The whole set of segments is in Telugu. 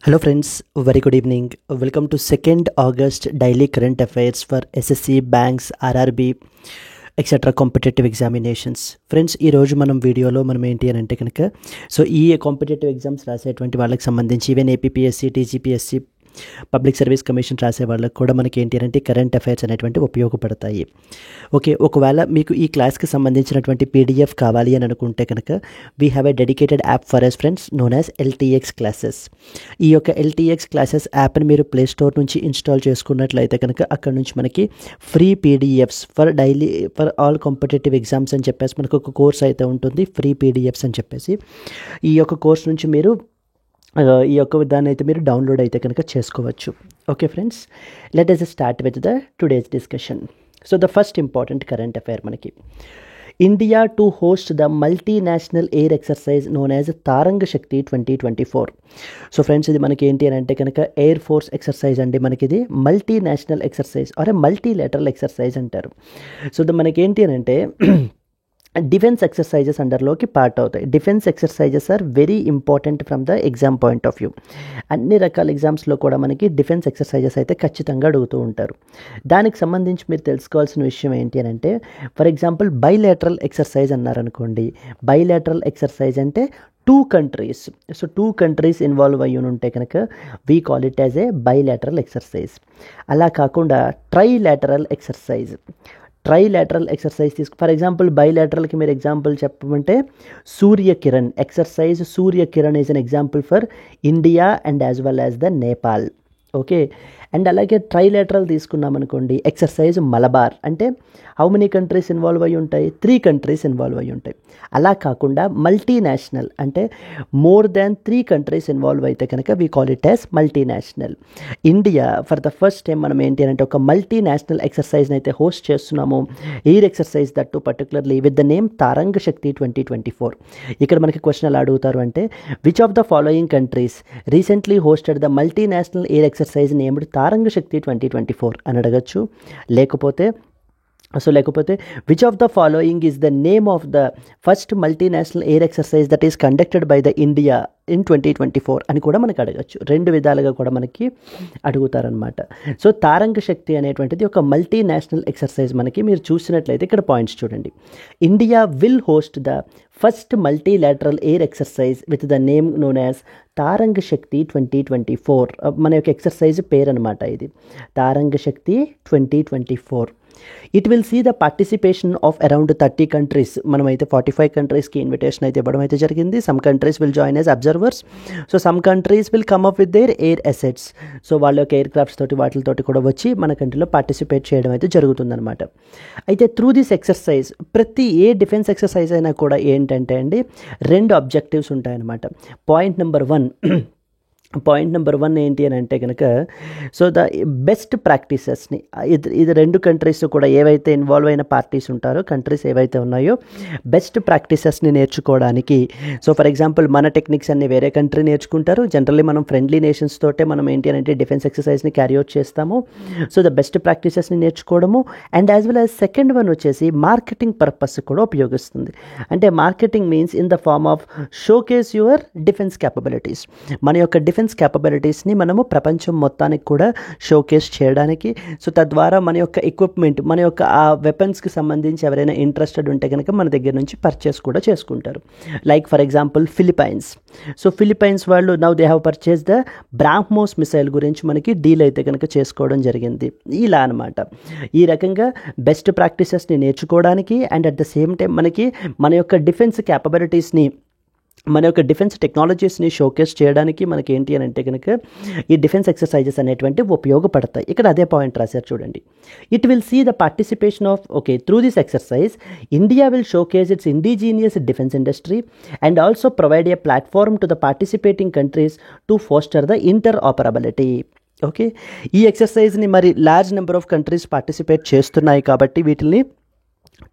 Hello friends, very good evening. Welcome to 2nd August daily current affairs for SSC, banks, RRB, etc. Competitive examinations. Friends, ఈరోజు మనం వీడియోలో మనం ఏంటి అని అంటే కనుక ఈ కాంపిటేటివ్ ఎగ్జామ్స్ రాసేటువంటి వాళ్ళకి సంబంధించి even APPSC, TGPSC, public service commission రాసే వాళ్ళకి కూడా మనకి ఏంటి అంటే కరెంట్ అఫైర్స్ అనేటువంటి ఉపయోగపడతాయి. ఓకే, ఒకవేళ మీకు ఈ క్లాస్కి సంబంధించినటువంటి పీడిఎఫ్ కావాలి అని అనుకుంటే కనుక we have a dedicated app for S friends known as LTX classes. ఈ యొక్క ఎల్టీఎక్స్ క్లాసెస్ యాప్ని మీరు ప్లే స్టోర్ నుంచి ఇన్స్టాల్ చేసుకున్నట్లయితే కనుక అక్కడ నుంచి మనకి free PDFs for all competitive exams అని చెప్పేసి మనకు ఒక కోర్స్ అయితే ఉంటుంది, ఫ్రీ పీడిఎఫ్స్ అని చెప్పేసి. ఈ యొక్క కోర్స్ నుంచి మీరు ఈ యొక్క దాన్ని అయితే మీరు డౌన్లోడ్ అయితే కనుక చేసుకోవచ్చు. Okay friends, let us start with the today's discussion. So the first important current affair మనకి India to host the multinational air exercise known as Tarang Shakti 2024. So friends, ఇది మనకి ఏంటి అని అంటే కనుక ఎయిర్ ఫోర్స్ ఎక్సర్సైజ్ అండి. మనకి ఇది multinational exercise or multilateral exercise అంటారు. సో మనకి ఏంటి అని అంటే డిఫెన్స్ ఎక్సర్సైజెస్ అండర్లోకి పార్ట్ అవుతాయి. Defence exercises are very important from the exam point of view. అన్ని రకాల ఎగ్జామ్స్లో కూడా మనకి డిఫెన్స్ ఎక్సర్సైజెస్ అయితే ఖచ్చితంగా అడుగుతూ ఉంటారు. దానికి సంబంధించి మీరు తెలుసుకోవాల్సిన విషయం ఏంటి అని అంటే, ఫర్ ఎగ్జాంపుల్ బైలేటరల్ ఎక్సర్సైజ్ అన్నారనుకోండి. బైలేటరల్ ఎక్సర్సైజ్ అంటే two countries, so two countries involve అయ్యి ఉంటే కనుక we call it as a bilateral exercise. అలా కాకుండా trilateral exercise, trilateral exercise for example బైలేటరల్కి మీరు ఎగ్జాంపుల్ చెప్పమంటే Surya Kiran exercise. Surya Kiran is an example for India and as well as the Nepal. Okay, and అలాగే ట్రైలేటరల్ తీసుకున్నాం అనుకోండి ఎక్సర్సైజ్ మలబార్. అంటే హౌ మెనీ కంట్రీస్ ఇన్వాల్వ్ అయ్యి ఉంటాయి? 3 కంట్రీస్ ఇన్వాల్వ్ అయ్యి ఉంటాయి. అలా కాకుండా మల్టీనేషనల్ అంటే మోర్ దాన్ 3 కంట్రీస్ ఇన్వాల్వ్ అయితే కనుక we call it as multinational. India for the first time మనం ఏంటి అంటే ఒక మల్టీనేషనల్ ఎక్సర్సైజ్ని అయితే హోస్ట్ చేస్తున్నాము. Air exercise that particularly with the name Tarang Shakti 2024. ఇక్కడ మనకి క్వశ్చన్ ఎలా అడుగుతారు అంటే, which of the following countries recently hosted the multinational air exercise named Tarang Shakti 2024 అని అడగచ్చు. లేకపోతే which of the following is the name of the first multinational air exercise that is conducted by the India in 2024 అని కూడా మనకు అడగచ్చు. 2 విధాలుగా కూడా మనకి అడుగుతారనమాట. సో తారంగ శక్తి అనేటువంటిది ఒక మల్టీనేషనల్ ఎక్సర్సైజ్. మనకి మీరు చూసినట్లయితే ఇక్కడ పాయింట్స్ చూడండి. India will host the first multilateral air exercise with the name known as Tarang Shakti 2024. మన యొక్క ఎక్సర్సైజ్ పేరు అనమాట ఇది, Tarang Shakti 2024. It will see the participation of around 30 countries. మనమైతే 45 కంట్రీస్కి ఇన్విటేషన్ అయితే ఇవ్వడం అయితే జరిగింది. Some countries will join as observers. So some countries will come up with their air assets. So వాళ్ళ యొక్క ఎయిర్ క్రాఫ్ట్స్ తోటి వాటితోటి కూడా వచ్చి మన కంట్రీలో పార్టిసిపేట్ చేయడం అయితే జరుగుతుందన్నమాట. అయితే త్రూ దిస్ ఎక్సర్సైజ్ ప్రతి ఏ డిఫెన్స్ ఎక్సర్సైజ్ అయినా కూడా ఏంటంటే అండి 2 అబ్జెక్టివ్స్ ఉంటాయన్నమాట. పాయింట్ నెంబర్ 1 ఏంటి అని అంటే కనుక సో ద బెస్ట్ ప్రాక్టీసెస్ని ఇది 2 కంట్రీస్ కూడా ఏవైతే ఇన్వాల్వ్ అయిన పార్టీస్ ఉంటారో కంట్రీస్ ఏవైతే ఉన్నాయో బెస్ట్ ప్రాక్టీసెస్ని నేర్చుకోవడానికి. సో ఫర్ ఎగ్జాంపుల్ మన టెక్నిక్స్ అన్ని వేరే కంట్రీ నేర్చుకుంటారు. జనరల్లీ మనం ఫ్రెండ్లీ నేషన్స్ తోటే మనం ఏంటి అని అంటే డిఫెన్స్ ఎక్సర్సైజ్ని క్యారీ అవుట్ చేస్తాము. సో ద బెస్ట్ ప్రాక్టీసెస్ని నేర్చుకోవడము and as well as second one వచ్చేసి మార్కెటింగ్ పర్పస్ కూడా ఉపయోగిస్తుంది. అంటే marketing means in the form of showcase your defence capabilities. మన యొక్క డిఫెన్స్ క్యాపబిలిటీస్ని మనము ప్రపంచం మొత్తానికి కూడా షోకేస్ చేయడానికి. సో తద్వారా మన యొక్క ఎక్విప్మెంట్, మన యొక్క ఆ వెపన్స్కి సంబంధించి ఎవరైనా ఇంట్రెస్టెడ్ ఉంటే కనుక మన దగ్గర నుంచి పర్చేస్ కూడా చేసుకుంటారు. Like for example Philippines. So Philippines వాళ్ళు now they have purchase the BrahMos missile గురించి మనకి డీల్ అయితే కనుక చేసుకోవడం జరిగింది. ఇలా అనమాట. ఈ రకంగా బెస్ట్ ప్రాక్టీసెస్ని నేర్చుకోవడానికి and at the same time మనకి మన యొక్క డిఫెన్స్ క్యాపబిలిటీస్ని, మన యొక్క డిఫెన్స్ టెక్నాలజీస్ని షోకేస్ చేయడానికి మనకి ఏంటి అని అంటే కనుక ఈ డిఫెన్స్ ఎక్సర్సైజెస్ అనేటువంటి ఉపయోగపడతాయి. ఇక్కడ అదే పాయింట్ రాశారు చూడండి. It will see the participation of through this exercise India will showcase its indigenous defence industry and also provide a platform to the participating countries to foster the interoperability. Okay, ఈ ఎక్సర్సైజ్ని మరి large number of countries participate చేస్తున్నాయి కాబట్టి వీటిని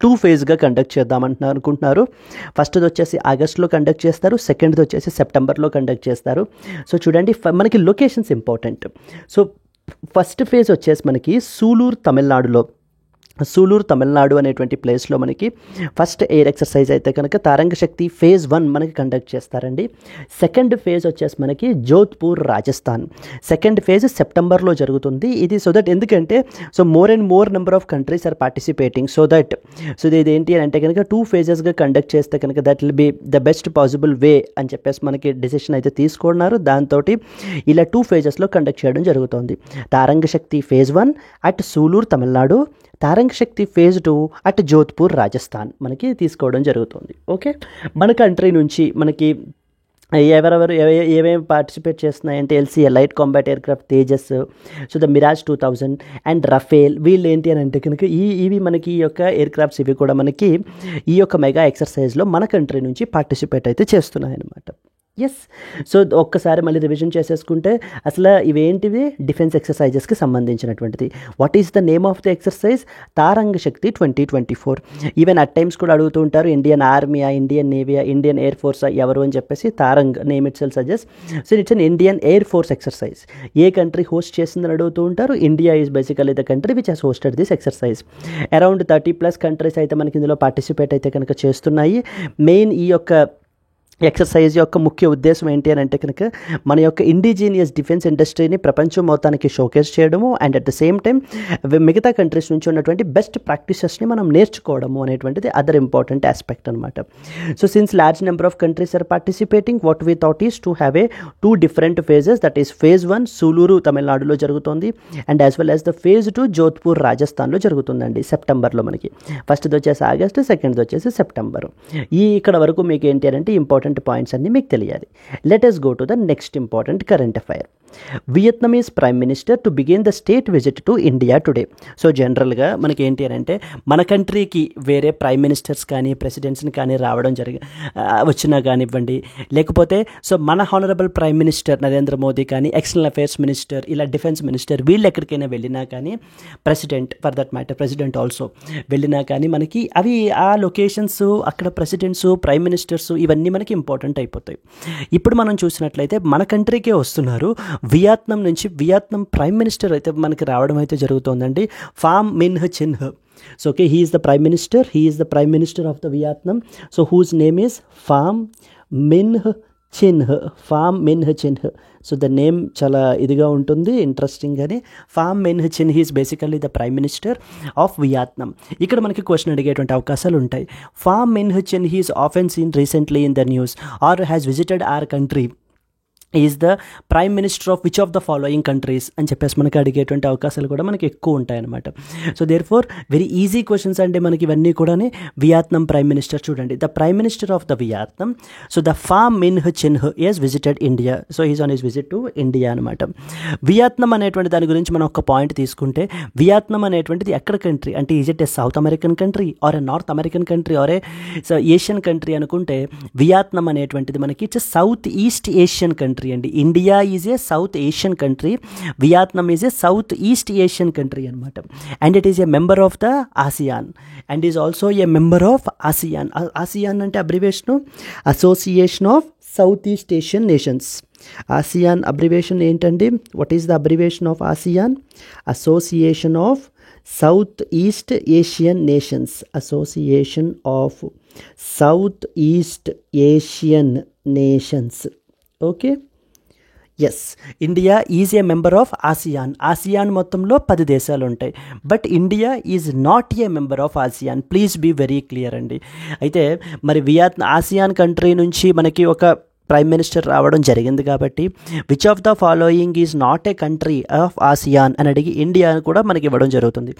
2 ఫేజ్గా కండక్ట్ చేద్దామంటున్నారు అనుకుంటున్నారు. ఫస్ట్ది వచ్చేసి ఆగస్టులో కండక్ట్ చేస్తారు, సెకండ్ది వచ్చేసి సెప్టెంబర్లో కండక్ట్ చేస్తారు. సో చూడండి మనకి locations important. So first phase వచ్చేసి మనకి సూలూరు తమిళనాడులో, సూలూరు తమిళనాడు అనేటువంటి ప్లేస్లో మనకి ఫస్ట్ ఎయిర్ ఎక్సర్సైజ్ అయితే కనుక తారంగ శక్తి ఫేజ్ 1 మనకి కండక్ట్ చేస్తారండి. సెకండ్ ఫేజ్ వచ్చేసి మనకి జోధ్పూర్ రాజస్థాన్. సెకండ్ ఫేజ్ సెప్టెంబర్లో జరుగుతుంది. ఇది సో దట్ ఎందుకంటే more and more number of countries are participating so ఇది ఏంటి అని అంటే కనుక 2 ఫేజెస్గా కండక్ట్ చేస్తే కనుక that will be the best possible way అని చెప్పేసి మనకి డెసిషన్ అయితే తీసుకున్నారు. దాంతో ఇలా 2 ఫేజెస్లో కండక్ట్ చేయడం జరుగుతుంది. Tarang Shakti phase 1 at Sulur Tamil Nadu, Tarang Shakti phase 2 at Jodhpur Rajasthan మనకి తీసుకోవడం జరుగుతుంది. ఓకే, మన కంట్రీ నుంచి మనకి ఎవరెవరు ఏమేమి పార్టిసిపేట్ చేస్తున్నాయంటే LCA light combat aircraft Tejas, the Mirage 2000 and Rafale. వీళ్ళు ఏంటి అని అంటే కనుక ఇవి మనకి ఈ యొక్క ఎయిర్క్రాఫ్ట్స్ ఇవి కూడా మనకి ఈ యొక్క మెగా ఎక్సర్సైజ్లో మన కంట్రీ నుంచి పార్టిసిపేట్ అయితే చేస్తున్నాయి అన్నమాట. ఎస్, ఒక్కసారి మళ్ళీ రివిజన్ చేసేసుకుంటే అసలు ఇవేంటివి డిఫెన్స్ ఎక్సర్సైజెస్కి సంబంధించినటువంటిది. What is the name of the exercise? Tarang Shakti 2024. Even at times కూడా అడుగుతూ ఉంటారు, ఇండియన్ ఆర్మీయా, ఇండియన్ నేవీయా, ఇండియన్ ఎయిర్ ఫోర్సా ఎవరు అని చెప్పేసి. Tarang name itself suggest. It's an Indian air force exercise. ఏ కంట్రీ హోస్ట్ చేసిందని అడుగుతూ ఉంటారు. India is basically the country which has hosted this exercise. Around 30+ countries అయితే మనకి ఇందులో పార్టిసిపేట్ అయితే కనుక చేస్తున్నాయి. మెయిన్ ఈ యొక్క ఎక్సర్సైజ్ యొక్క ముఖ్య ఉద్దేశం ఏంటి అని అంటే కనుక మన యొక్క ఇండిజీనియస్ డిఫెన్స్ ఇండస్ట్రీని ప్రపంచం మొత్తానికి షోకేస్ చేయడము and at the same time మిగతా కంట్రీస్ నుంచి ఉన్నటువంటి బెస్ట్ ప్రాక్టీసెస్ని మనం నేర్చుకోవడము అనేటువంటిది అదర్ ఇంపార్టెంట్ ఆస్పెక్ట్ అనమాట. Since large number of countries are participating, what we thought is to have a 2 different phases. That is phase 1 Sulur తమిళనాడులో జరుగుతుంది and as well as the phase 2 Jodhpur రాజస్థాన్లో జరుగుతుందండి సెప్టెంబర్లో మనకి. ఫస్ట్ది వచ్చేసి ఆగస్ట్, సెకండ్ది వచ్చేసి సెప్టెంబర్. ఇక్కడ వరకు మీకు ఏంటి అని అంటే ఇంపార్టెంట్ పాయింట్స్ అన్ని మీకు తెలియాలి. Let us go to the next important current affair. Vietnamese prime minister to begin the state visit to India today. జనరల్గా మనకి ఏంటి అని అంటే మన కంట్రీకి వేరే ప్రైమ్ మినిస్టర్స్ కానీ ప్రెసిడెంట్స్ని కానీ రావడం వచ్చినా కానివ్వండి, లేకపోతే మన honourable prime minister Narendra Modi కానీ, ఎక్స్టర్నల్ అఫైర్స్ మినిస్టర్, ఇలా డిఫెన్స్ మినిస్టర్ వీళ్ళు ఎక్కడికైనా వెళ్ళినా కానీ, president for that matter president also వెళ్ళినా కానీ మనకి అవి ఆ లొకేషన్స్, అక్కడ ప్రెసిడెంట్స్, ప్రైమ్ మినిస్టర్స్ ఇవన్నీ మనకి ఇంపార్టెంట్ అయిపోతాయి. ఇప్పుడు మనం చూసినట్లయితే మన కంట్రీకే వస్తున్నారు. వియత్నాం నుంచి వియత్నాం ప్రైమ్ మినిస్టర్ అయితే మనకి రావడం అయితే జరుగుతుందండి. Form Minh చిన్హ్. Okay, he is the prime minister of the Vietnam. Whose name is Pham Minh Chinh. The name chala idiga untundi, interesting gani. Pham Minh Chinh, he is basically the prime minister of Vietnam. Ikkada manaki question adigetuvanti avakasalu untayi. Pham Minh Chinh, he is often seen recently in the news or has visited our country. Is the prime minister of which of the following countries అని చెప్పేసి మనకి అడిగేటువంటి అవకాశాలు కూడా మనకి ఎక్కువ ఉంటాయన్నమాట. Therefore very easy questions అంటే మనకి ఇవన్నీ కూడా వియత్నాం ప్రైమ్ మినిస్టర్ చూడండి, the prime minister of the Vietnam. The Pham Minh Chinh is visited India. He's on his visit to India అనమాట. వియత్నాం అనేటువంటి దాని గురించి మనం ఒక పాయింట్ తీసుకుంటే, వియత్నాం అనేటువంటిది ఎక్కడ కంట్రీ అంటే, is it a South American country or a North American country or a Asian country అనుకుంటే, వియత్నాం అనేటువంటిది మనకి it's South East Asian country అండి. India is a South Asian country, Vietnam is a South East Asian country అనమాట. And it is a member of the ASEAN and is also a member of ASEAN. ASEAN అంటే abbreviation association of South East Asian nations. ASEAN abbreviation ఏంటండి? What is the abbreviation of ASEAN? Association of South East Asian Nations. Association of South East Asian Nations. Okay, yes, India is a member of ASEAN. ASEAN మొత్తంలో 10 దేశాలు ఉంటాయి, but India is not a member of ASEAN. Please be very clear అండి. అయితే మరి ఆసియాన్ కంట్రీ నుంచి మనకి ఒక ప్రైమ్ మినిస్టర్ రావడం జరిగింది కాబట్టి, which of the following is not a country of ASEAN అని అడిగి ఇండియా కూడా మనకి ఇవ్వడం జరుగుతుంది.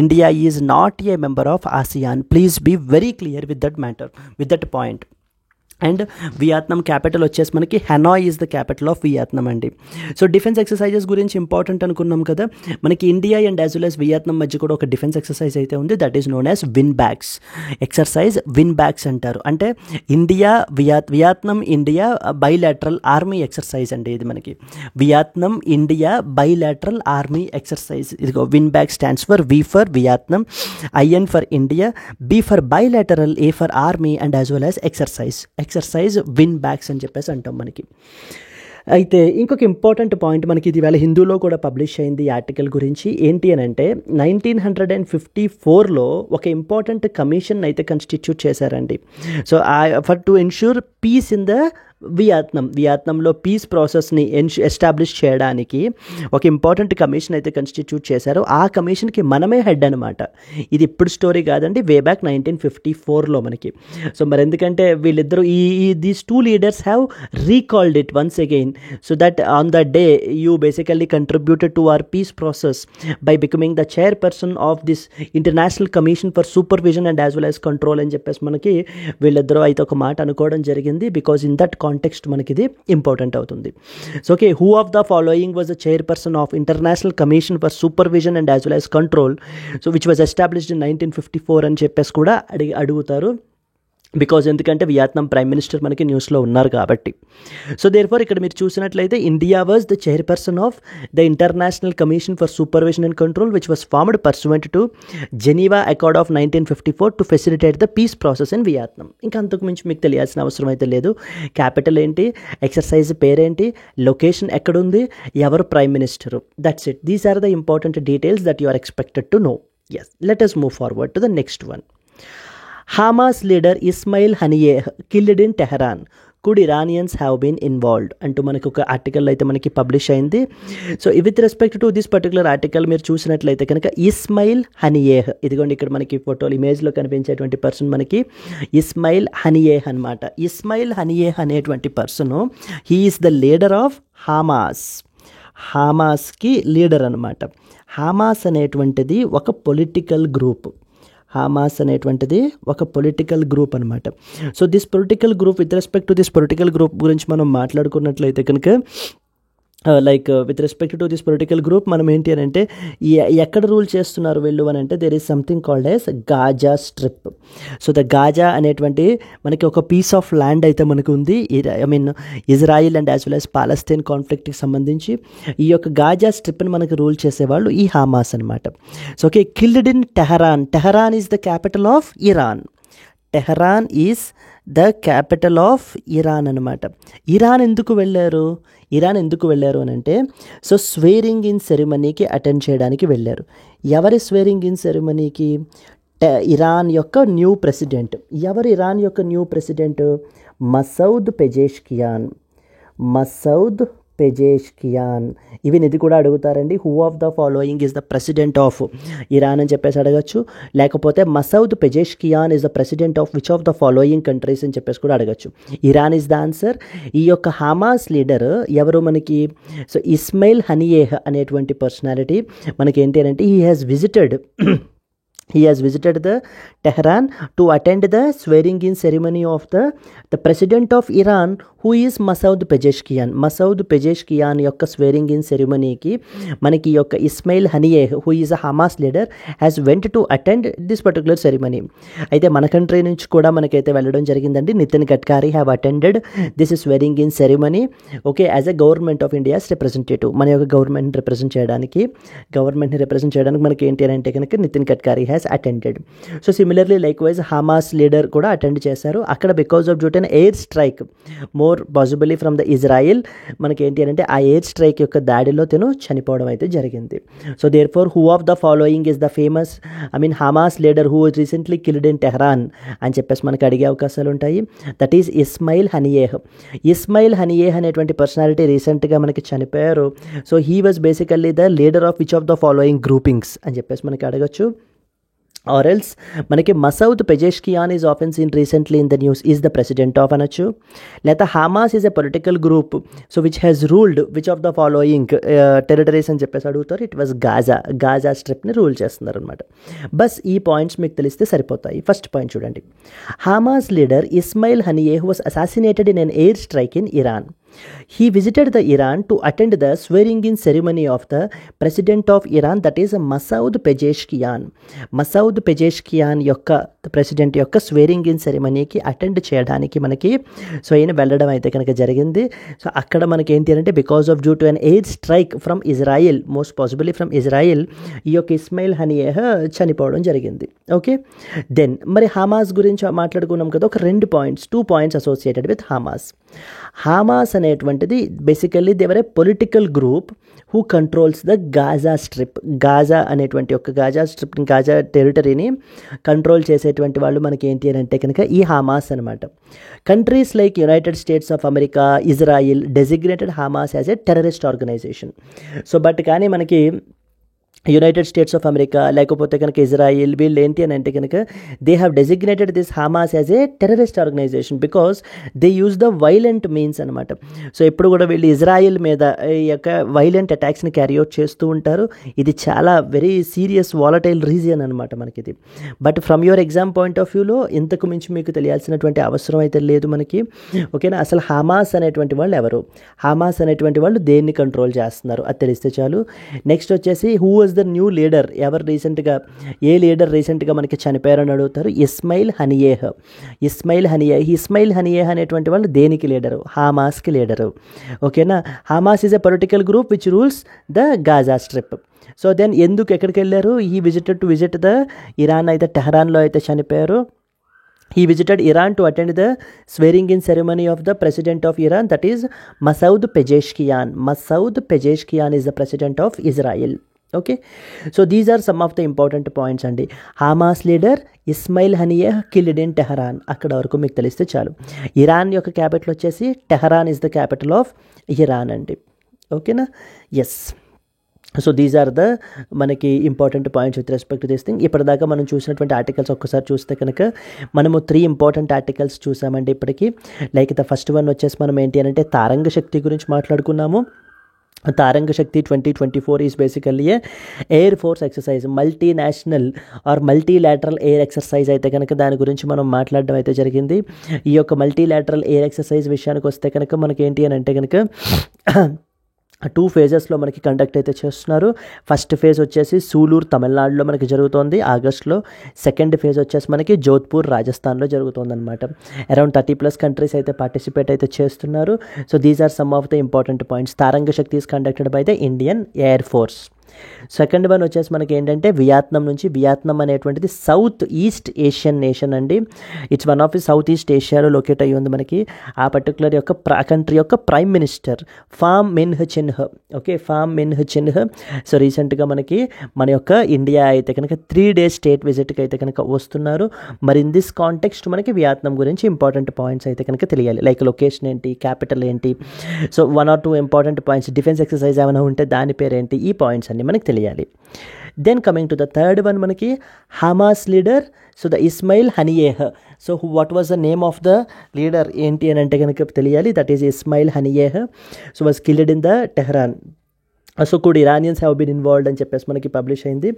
India is not a member of ASEAN. Please be very clear with that matter, with that point. And Vietnam capital వచ్చేసి మనకి Hanoi is the capital of Vietnam అండి. డిఫెన్స్ ఎక్సర్సైజెస్ గురించి ఇంపార్టెంట్ అనుకున్నాం కదా, మనకి India and as well as Vietnam మధ్య కూడా ఒక డిఫెన్స్ ఎక్సర్సైజ్ అయితే ఉంది. That is known as VINBAX exercise. VINBAX అంటారు. అంటే India Vietnam India bilateral army exercise అండి ఇది మనకి. Vietnam India bilateral army exercise. ఇదిగో VINBAX stands for V for Vietnam, IN for India, B for bilateral, A for army and as well as exercise VINBAX అని చెప్పేసి అంటాం మనకి. అయితే ఇంకొక ఇంపార్టెంట్ పాయింట్ మనకి ఇది వేళ హిందూలో కూడా పబ్లిష్ అయింది ఈ ఆర్టికల్ గురించి. ఏంటి అని అంటే 1954లో ఒక ఇంపార్టెంట్ కమిషన్ అయితే కన్స్టిట్యూట్ చేశారండి. So for to ensure peace in the వియత్నాంలో పీస్ ప్రాసెస్ని ఎస్టాబ్లిష్ చేయడానికి ఒక ఇంపార్టెంట్ కమిషన్ అయితే కన్స్టిట్యూట్ చేశారు. ఆ కమిషన్కి మనమే హెడ్ అనమాట. ఇది ఇప్పుడు స్టోరీ కాదండి, వే బ్యాక్ 1954లో మనకి. సో మరి ఎందుకంటే వీళ్ళిద్దరూ these two leaders have recalled it once again so that on the day you basically contributed to our piece process by becoming the chairperson of this international commission for supervision and as well as control అని చెప్పేసి మనకి వీళ్ళిద్దరూ అయితే ఒక మాట అనుకోవడం జరిగింది. బికాజ్ ఇన్ దట్ కాంటెక్స్ట్ మనకి ఇది ఇంపార్టెంట్ అవుతుంది. So okay, who of the following was the chairperson of international commission for supervision and as well as control so which was established in 1954 అని చెప్పేసి కూడా అడుగుతారు. బికాజ్ ఎందుకంటే వియత్నాం ప్రైమ్ మినిస్టర్ మనకి న్యూస్లో ఉన్నారు కాబట్టి. సో దేర్ఫోర్ ఇక్కడ మీరు చూసినట్లయితే India was the chairperson of the international commission for supervision and control which was formed pursuant to Geneva accord of 1954 to facilitate the peace process in Vietnam. ఇంకా అంతకు మించి మీకు తెలియాల్సిన అవసరం అయితే లేదు. క్యాపిటల్ ఏంటి, ఎక్సర్సైజ్ పేరేంటి, లొకేషన్ ఎక్కడుంది, ఎవరు prime minister, that's it. These are the important details that you are expected to know. Yes, let us move forward to the next one. Hamas leader Ismail Haniyeh killed in Tehran. Could Iranians have been involved? అంటూ మనకు ఒక ఆర్టికల్ అయితే మనకి పబ్లిష్ అయింది. So with respect to this particular article మీరు చూసినట్లయితే కనుక ఇస్మాయిల్ హనియేహ్, ఇదిగోండి ఇక్కడ మనకి ఫోటోలు ఇమేజ్లో కనిపించేటువంటి పర్సన్ మనకి ఇస్మాయిల్ హనియేహ్ అనమాట. ఇస్మాయిల్ హనియేహ్ అనేటువంటి person he is the leader of హామాస్కి లీడర్ అనమాట. హామాస్ అనేటువంటిది ఒక పొలిటికల్ గ్రూప్. హామాస్ అనేటువంటిది ఒక పొలిటికల్ గ్రూప్ అనమాట. So this political group, with respect to this political group గురించి మనం మాట్లాడుకున్నట్లయితే కనుక like with respect to this political group మనం ఏంటి అని అంటే ఎక్కడ రూల్ చేస్తున్నారు వీళ్ళు అని అంటే there is something called as Gaza strip. So the Gaza అనేటువంటి మనకి ఒక పీస్ ఆఫ్ ల్యాండ్ అయితే మనకు ఉంది. Israel and as well as Palestine కాన్ఫ్లిక్ట్కి సంబంధించి ఈ యొక్క గాజా స్ట్రిప్ని మనకి రూల్ చేసేవాళ్ళు ఈ హామాస్ అనమాట. So okay, killed in Tehran. Tehran is the capital of Iran. Tehran is the capital of Iran అనమాట. ఇరాన్ ఎందుకు వెళ్ళారు అని అంటే సో స్వేరింగ్ ఇన్ సెరిమనీకి అటెండ్ చేయడానికి వెళ్ళారు. ఎవరి స్వేరింగ్ ఇన్ సెరిమనీకి? ఇరాన్ యొక్క న్యూ ప్రెసిడెంట్. ఎవరు ఇరాన్ యొక్క new president? Masoud Pezeshkian. Even ఇది కూడా అడుగుతారండి, who of the following is the president of Iran అని చెప్పేసి అడగచ్చు. లేకపోతే Masoud Pezeshkian is the president of which of the following countries అని చెప్పేసి కూడా అడగచ్చు. Iran is the answer. ఈ యొక్క హమాస్ లీడర్ ఎవరు మనకి? సో ఇస్మాయిల్ హనియేహ్ అనేటువంటి పర్సనాలిటీ మనకి ఏంటి అంటే he has visited the Tehran to attend the swearing in ceremony of the president of Iran who is Masoud Pezeshkian యొక్క స్వేరింగ్ ఇన్ సెరిమనీకి మనకి యొక్క Ismail హనియేహ్ who is a Hamas leader has went to attend this particular ceremony. అయితే మన కంట్రీ నుంచి కూడా మనకైతే వెళ్ళడం జరిగిందండి. Nitin Gadkari have attended this swearing in ceremony okay as a government of India's representative. మన యొక్క గవర్నమెంట్ని రిప్రజెంట్ చేయడానికి మనకి ఏంటి అంటే కనుక Nitin Gadkari has attended. So similarly likewise Hamas leader కూడా అటెండ్ చేశారు. అక్కడ because of due to air strike more possibly from the Israel మనకి ఏంటి అంటే ఆ ఎయిర్ స్ట్రైక్ యొక్క దాడిలో తను చనిపోవడం అయితే జరిగింది. So therefore who of the following is the famous Hamas leader who recently killed in Tehran అని చెప్పేసి మనకి అడిగే అవకాశాలు ఉంటాయి. దట్ ఈస్ ఇస్మాయిల్ హనియేహ్ అనేటువంటి పర్సనాలిటీ రీసెంట్గా మనకి చనిపోయారు. So he was basically the leader of which of the following groupings అని చెప్పేసి మనకి అడగచ్చు. Or else మనకి Masoud Pezeshkian is often seen recently in the news is the president of అనొచ్చు. లేదా Hamas is a political group so which has ruled which of the following territories అని చెప్పేసి అడుగుతారు. ఇట్ వాజ్ గాజా స్ట్రిప్ని రూల్ చేస్తున్నారు అనమాట. బస్ ఈ పాయింట్స్ మీకు తెలిస్తే సరిపోతాయి. ఫస్ట్ పాయింట్ చూడండి, Hamas leader Ismail Haniyeh was assassinated in an air strike in Iran. He visited the Iran to attend the swearing in ceremony of the president of Iran, that is Masoud Pezeshkian యొక్క ప్రెసిడెంట్ యొక్క స్వేరింగ్ ఇన్ సెరిమనీకి అటెండ్ చేయడానికి మనకి సో ఈయన వెళ్ళడం అయితే కనుక జరిగింది. సో అక్కడ మనకి ఏంటి అంటే because of due to an air strike from Israel, most possibly from Israel, ఈ యొక్క ఇస్మాయిల్ హనియేహ్ చనిపోవడం జరిగింది. ఓకే, దెన్ మరి హమాస్ గురించి మాట్లాడుకున్నాం కదా, ఒక 2 పాయింట్స్ అసోసియేటెడ్ విత్ హమాస్ అనేటువంటిది basically they're a political group who controls the Gaza strip. Gaza అనేటువంటి ఒక గాజా స్ట్రిప్, గాజా టెరిటరీని కంట్రోల్ చేసేటువంటి వాళ్ళు మనకి ఏంటి అని అంటే కనుక ఈ హమాస్ అనమాట. Countries like United States of America, Israel designated Hamas as a terrorist organisation. So but కానీ మనకి యునైటెడ్ స్టేట్స్ ఆఫ్ అమెరికా లేకపోతే కనుక ఇజ్రాయిల్ వీళ్ళు ఏంటి అని అంటే కనుక they have designated this Hamas as a terrorist organisation because they use the violent means అనమాట. సో ఎప్పుడు కూడా వీళ్ళు ఇజ్రాయిల్ మీద ఈ యొక్క వైలెంట్ అటాక్స్ని క్యారీ అవుట్ చేస్తూ ఉంటారు. ఇది చాలా వెరీ సీరియస్ వాలటైల్ రీజియన్ అనమాట మనకి ఇది. But from your exam point of వ్యూలో ఇంతకు మించి మీకు తెలియాల్సినటువంటి అవసరం అయితే లేదు మనకి. ఓకేనా, అసలు హమాస్ అనేటువంటి వాళ్ళు ఎవరు, హమాస్ అనేటువంటి వాళ్ళు దేన్ని కంట్రోల్ చేస్తున్నారు అది తెలిస్తే చాలు. నెక్స్ట్ వచ్చేసి who was the new leader, ఎవరు రీసెంట్గా ఏ లీడర్ రీసెంట్గా మనకి చనిపోయారని అడుగుతారు. ఇస్మాయిల్ హనియేహ్. ఇస్మాయిల్ హనియేహ్ అనేటువంటి వాళ్ళు దేనికి లీడరు, హమాస్కి లీడరు. ఓకేనా, Hamas is a political group which rules the Gaza strip. So then ఎందుకు ఎక్కడికి వెళ్ళారు, ఈ విజిట్ ద ఇరాన్ అయితే టెహరాన్లో అయితే చనిపోయారు. He visited Iran to attend the swearing-in ceremony of the president of Iran, that is Masoud Pezeshkian. Masoud Pezeshkian is the president of Israel. Okay, so these are some of the important points అండి. Hamas leader Ismail Haniyeh killed in Tehran, అక్కడ వరకు మీకు తెలిస్తే చాలు. ఇరాన్ యొక్క క్యాపిటల్ వచ్చేసి Tehran is the capital of Iran అండి. ఓకేనా, yes. So these are the మనకి important points with respect to this thing. ఇప్పటిదాకా మనం చూసినటువంటి ఆర్టికల్స్ ఒక్కసారి చూస్తే కనుక మనము 3 ఇంపార్టెంట్ ఆర్టికల్స్ చూసామండి ఇప్పటికీ. లైక్ ద ఫస్ట్ వన్ వచ్చేసి మనం ఏంటి అని అంటే తారంగ శక్తి గురించి మాట్లాడుకున్నాము. Tarang Shakti 2024 is basically air force exercise, multinational or multilateral air exercise అయితే కనుక దాని గురించి మనం మాట్లాడడం అయితే జరిగింది. ఈ యొక్క మల్టీలాటరల్ ఎయిర్ ఎక్సర్సైజ్ విషయానికి వస్తే కనుక మనకి ఏంటి అని అంటే కనుక 2 ఫేజెస్లో మనకి కండక్ట్ అయితే చేస్తున్నారు. ఫస్ట్ ఫేజ్ వచ్చేసి సూలూరు తమిళనాడులో మనకి జరుగుతోంది ఆగస్ట్లో. సెకండ్ ఫేజ్ వచ్చేసి మనకి జోధ్పూర్ రాజస్థాన్లో జరుగుతుంది అనమాట. అరౌండ్ 30+ కంట్రీస్ అయితే పార్టిసిపేట్ అయితే చేస్తున్నారు. So these are some of the important points. Tarang Shakti is conducted by the Indian air force. Second one వచ్చేసి మనకి ఏంటంటే వియత్నాం నుంచి. వియత్నాం అనేటువంటిది సౌత్ ఈస్ట్ ఏషియన్ నేషన్ అండి. It's one of the South East ఏషియాలో లొకేట్ అయ్యి ఉంది మనకి. ఆ పర్టికులర్ యొక్క కంట్రీ యొక్క prime minister Pham Minh Chinh. Okay, Pham Minh Chinh. So రీసెంట్గా మనకి మన యొక్క ఇండియా అయితే కనుక 3 days స్టేట్ విజిట్కి అయితే కనుక వస్తున్నారు. మరి ఇన్ దిస్ కాంటెక్స్ట్ మనకి వియత్నాం గురించి ఇంపార్టెంట్ పాయింట్స్ అయితే కనుక తెలియాలి. లైక్ లొకేషన్ ఏంటి, క్యాపిటల్ ఏంటి, so 1 or 2 important points, defence exercise ఏమైనా ఉంటే దాని పేరు ఏంటి, ఈ పాయింట్స్ అన్ని మనకి తెలియాలి. Then coming to the third one మనకి Hamas leader. So the Ismail Haniyeh. So what was the name of the leader ఏంటి అని అంటే కనుక తెలియాలి. That is Ismail Haniyeh. So was killed in the Tehran. So కూడా ఇరానియన్స్ హ్యావ్ బీన్ ఇన్వాల్వ్డ్ అని చెప్పేసి మనకి పబ్లిష్ అయింది.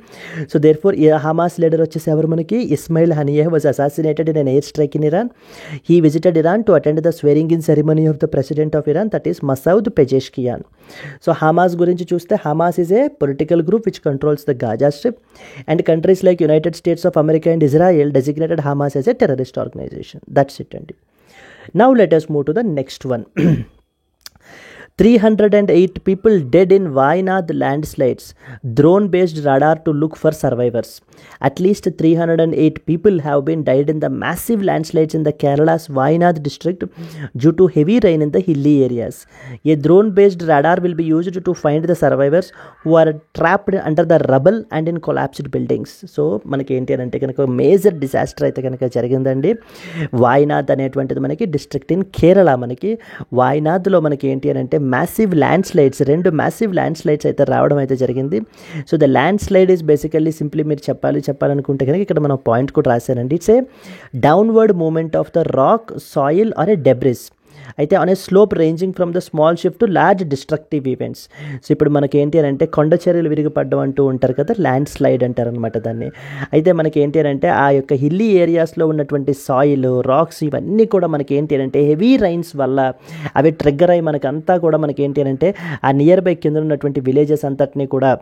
So therefore Hamas leader వచ్చేసి ఎవరు మనకి Ismail Haniyeh was assassinated in an air strike in Iran. He visited Iran to attend the swearing in ceremony of the president of Iran, that is Masoud Pezeshkian. So Hamas గురించి చూస్తే Hamas is a political group which controls the Gaza strip and countries like United States of America and Israel designated Hamas as a terrorist organisation. That's it అండి. Now let us move to the next one. 308 people dead in Wayanad landslides. Drone-based radar to look for survivors. At least 308 people have been died in the massive landslides in the Kerala's Wayanad district due to heavy rain in the hilly areas. A drone-based radar will be used to find the survivors who are trapped under the rubble and in collapsed buildings. So మనకి ఏంటి అంటే కనుక మేజర్ డిజాస్టర్ అయితే కనుక జరిగిందండి. వాయనాద్ అనేటువంటిది మనకి డిస్ట్రిక్ట్ ఇన్ కేరళ. మనకి వాయనాద్లో మనకి ఏంటి అని అంటే massive landslides, 2 massive landslides అయితే రావడం అయితే జరిగింది. So the landslide is basically simply మీరు చెప్పాలనుకుంటే కనుక ఇక్కడ మనం పాయింట్ కూడా రాశానండి. It's a downward movement of the rock, soil or a debris అయితే on a slope ranging from the small shift to large destructive events. So ఇప్పుడు మనకి ఏంటి అని అంటే కొండ చర్యలు విరిగిపడ్డం అంటూ ఉంటారు కదా, ల్యాండ్ స్లైడ్ అంటారు అనమాట దాన్ని. అయితే మనకి ఏంటి అని అంటే ఆ యొక్క హిల్లీ ఏరియాస్లో ఉన్నటువంటి సాయిల్, రాక్స్ ఇవన్నీ కూడా మనకి ఏంటి అని అంటే హెవీ రైన్స్ వల్ల అవి ట్రిగ్గర్ అయ్యి మనకంతా కూడా మనకి ఏంటి అని అంటే ఆ నియర్ బై కింద ఉన్నటువంటి విలేజెస్ అంతటినీ కూడా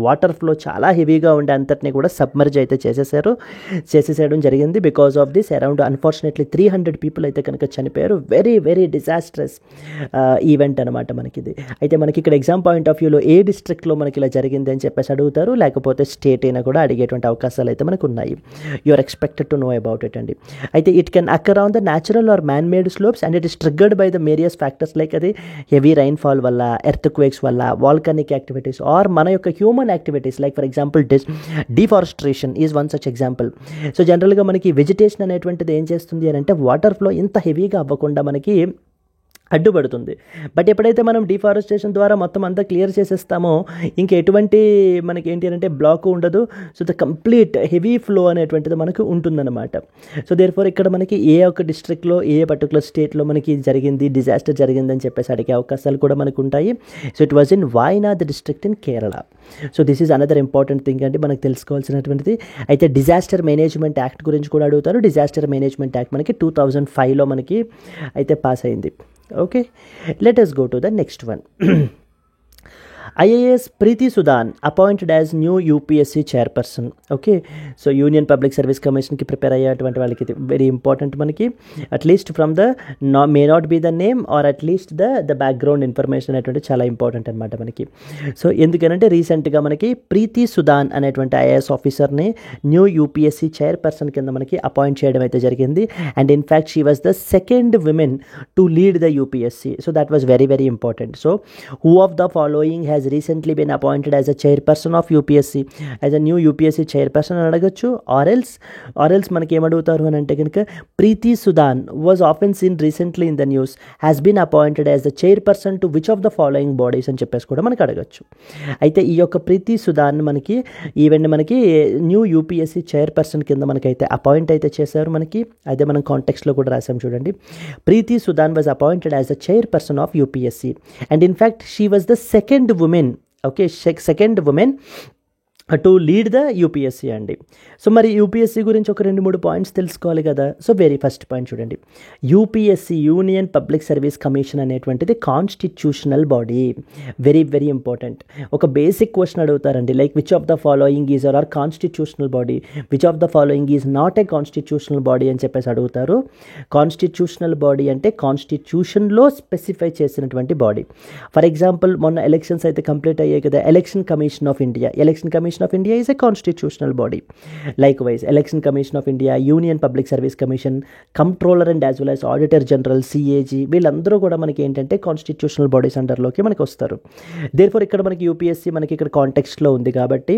వాటర్ ఫ్లో చాలా హెవీగా ఉండే అంతటినీ కూడా సబ్మర్జ్ అయితే చేసేసేయడం జరిగింది. Because of this around unfortunately 300 people అయితే కనుక చనిపోయారు. Very very very disastrous event అనమాట మనకి ఇది. అయితే మనకి ఇక్కడ ఎగ్జామ్ పాయింట్ ఆఫ్ వ్యూలో ఏ డిస్ట్రిక్ట్లో మనకి ఇలా జరిగింది అని చెప్పేసి అడుగుతారు, లేకపోతే స్టేట్ అయినా కూడా అడిగేటువంటి అవకాశాలు అయితే మనకు ఉన్నాయి. You are expected to know about it అండి. అయితే it can occur on the natural or man made slopes and it is triggered by the various factors like అది హెవీ రైన్ఫాల్ వల్ల, ఎర్త్ క్వేక్స్ వల్ల, వాల్కనిక్ యాక్టివిటీస్ ఆర్ మన యొక్క human activities like for example deforestation is one such example. So జనరల్గా మనకి వెజిటేషన్ అనేటువంటిది ఏం చేస్తుంది అని అంటే వాటర్ ఫ్లో ఇంత హెవీగా అవ్వకుండా మనకి అడ్డుపడుతుంది. బట్ ఎప్పుడైతే మనం డిఫారెస్టేషన్ ద్వారా మొత్తం అంతా క్లియర్ చేసేస్తామో ఇంకా ఎటువంటి మనకి ఏంటి అంటే బ్లాక్ ఉండదు. So the complete heavy flow అనేటువంటిది మనకు ఉంటుందన్నమాట. సో దేర్ఫోర్ ఇక్కడ మనకి ఏ ఒక్క డిస్ట్రిక్ట్లో ఏ పర్టికులర్ స్టేట్లో మనకి జరిగింది డిజాస్టర్ జరిగిందని చెప్పేసి అడిగే అవకాశాలు కూడా మనకు ఉంటాయి. So it was in Wayanad district in Kerala. So this is another important thing అండి మనకు తెలుసుకోవాల్సినటువంటిది. అయితే డిజాస్టర్ మేనేజ్మెంట్ యాక్ట్ గురించి కూడా అడుగుతారు. డిజాస్టర్ మేనేజ్మెంట్ యాక్ట్ మనకి 2005లో మనకి అయితే పాస్ అయింది. Okay, let us go to the next one. IAS Preeti Sudan appointed as new UPSC chairperson. Okay, so Union Public Service Commission ki prepare అయ్యేటువంటి వాళ్ళకి very important మనకి at least from the may not be the name or at least the background information అనేటువంటి చాలా ఇంపార్టెంట్ అనమాట మనకి. సో ఎందుకనంటే రీసెంట్గా మనకి ప్రీతి సుదాన్ అనేటువంటి IAS ఆఫీసర్ని న్యూ UPSC చైర్పర్సన్ కింద మనకి అపాయింట్ చేయడం అయితే జరిగింది. And in fact she was the second women to lead the UPSC. So that was very very important. So who of the following has recently been appointed as a chairperson of UPSC, as a new UPSC chairperson అని అడగచ్చు. or else మనకి ఏమడుగుతారు అని అంటే కనుక ప్రీతి Sudan was often seen recently in the news has been appointed as the chairperson to which of the following bodies అని చెప్పేసి కూడా మనకి అడగచ్చు. అయితే ఈ యొక్క ప్రీతి సుదాన్ మనకి ఈవెంట్ మనకి న్యూ UPSC చైర్పర్సన్ కింద మనకైతే అపాయింట్ అయితే చేశారు మనకి. అయితే మనం కాంటెక్స్ట్లో కూడా రాసాం చూడండి. ప్రీతి Sudan was appointed as the chairperson of UPSC and in fact she was the second woman to lead the UPSC అండి. సో మరి UPSC గురించి ఒక 2-3 పాయింట్స్ తెలుసుకోవాలి కదా. సో వెరీ ఫస్ట్ పాయింట్ చూడండి, UPSC union public service commission అనేటువంటిది constitutional body. Very very important. ఒక బేసిక్ క్వశ్చన్ అడుగుతారండి like which of the following is or constitutional body, which of the following is not a constitutional body అని చెప్పేసి అడుగుతారు. కాన్స్టిట్యూషనల్ బాడీ అంటే కాన్స్టిట్యూషన్లో స్పెసిఫై చేసినటువంటి బాడీ. ఫర్ ఎగ్జాంపుల్ మొన్న ఎలక్షన్స్ అయితే కంప్లీట్ అయ్యాయి కదా. Election commission of India is a constitutional body. Likewise, Election Commission of India, Union Public Service Commission, Comptroller and as well as Auditor General, CAG వీళ్ళందరూ కూడా మనకి ఏంటంటే కాన్స్టిట్యూషనల్ బాడీస్ అండర్లోకి మనకి వస్తారు. దేర్ఫోర్ ఇక్కడ మనకి UPSC మనకి ఇక్కడ కాంటెక్స్ట్లో ఉంది కాబట్టి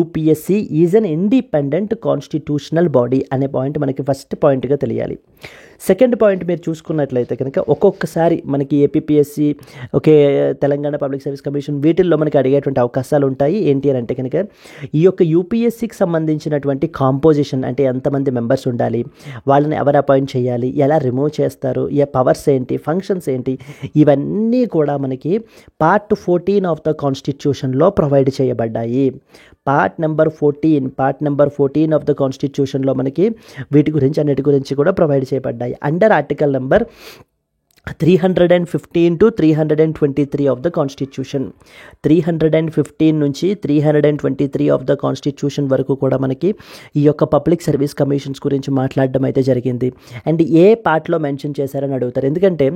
UPSC is an independent constitutional body అనే పాయింట్ మనకి ఫస్ట్ పాయింట్గా తెలియాలి. సెకండ్ పాయింట్ మీరు చూసుకున్నట్లయితే కనుక ఒక్కొక్కసారి మనకి APPSC okay Telangana public service commission వీటిల్లో మనకి అడిగేటువంటి అవకాశాలు ఉంటాయి. ఏంటి అని అంటే కనుక ఈ యొక్క UPSCకి సంబంధించినటువంటి కాంపోజిషన్ అంటే ఎంతమంది మెంబర్స్ ఉండాలి, వాళ్ళని ఎవరు అపాయింట్ చేయాలి, ఎలా రిమూవ్ చేస్తారు, ఏ పవర్స్ ఏంటి, ఫంక్షన్స్ ఏంటి, ఇవన్నీ కూడా మనకి పార్ట్ 14 ఆఫ్ ద కాన్స్టిట్యూషన్లో ప్రొవైడ్ చేయబడ్డాయి. పార్ట్ నెంబర్ 14 ఆఫ్ ద కాన్స్టిట్యూషన్లో మనకి వీటి గురించి అన్నిటి గురించి కూడా ప్రొవైడ్ చేయబడ్డాయి. Under article number 315 to 323 of the constitution. 315 నుంచి 323 ఆఫ్ ద కాన్స్టిట్యూషన్ వరకు కూడా మనకి ఈ యొక్క పబ్లిక్ సర్వీస్ కమిషన్స్ గురించి మాట్లాడడం అయితే జరిగింది. అండ్ ఏ పార్ట్లో మెన్షన్ చేశారని అడుగుతారు. ఎందుకంటే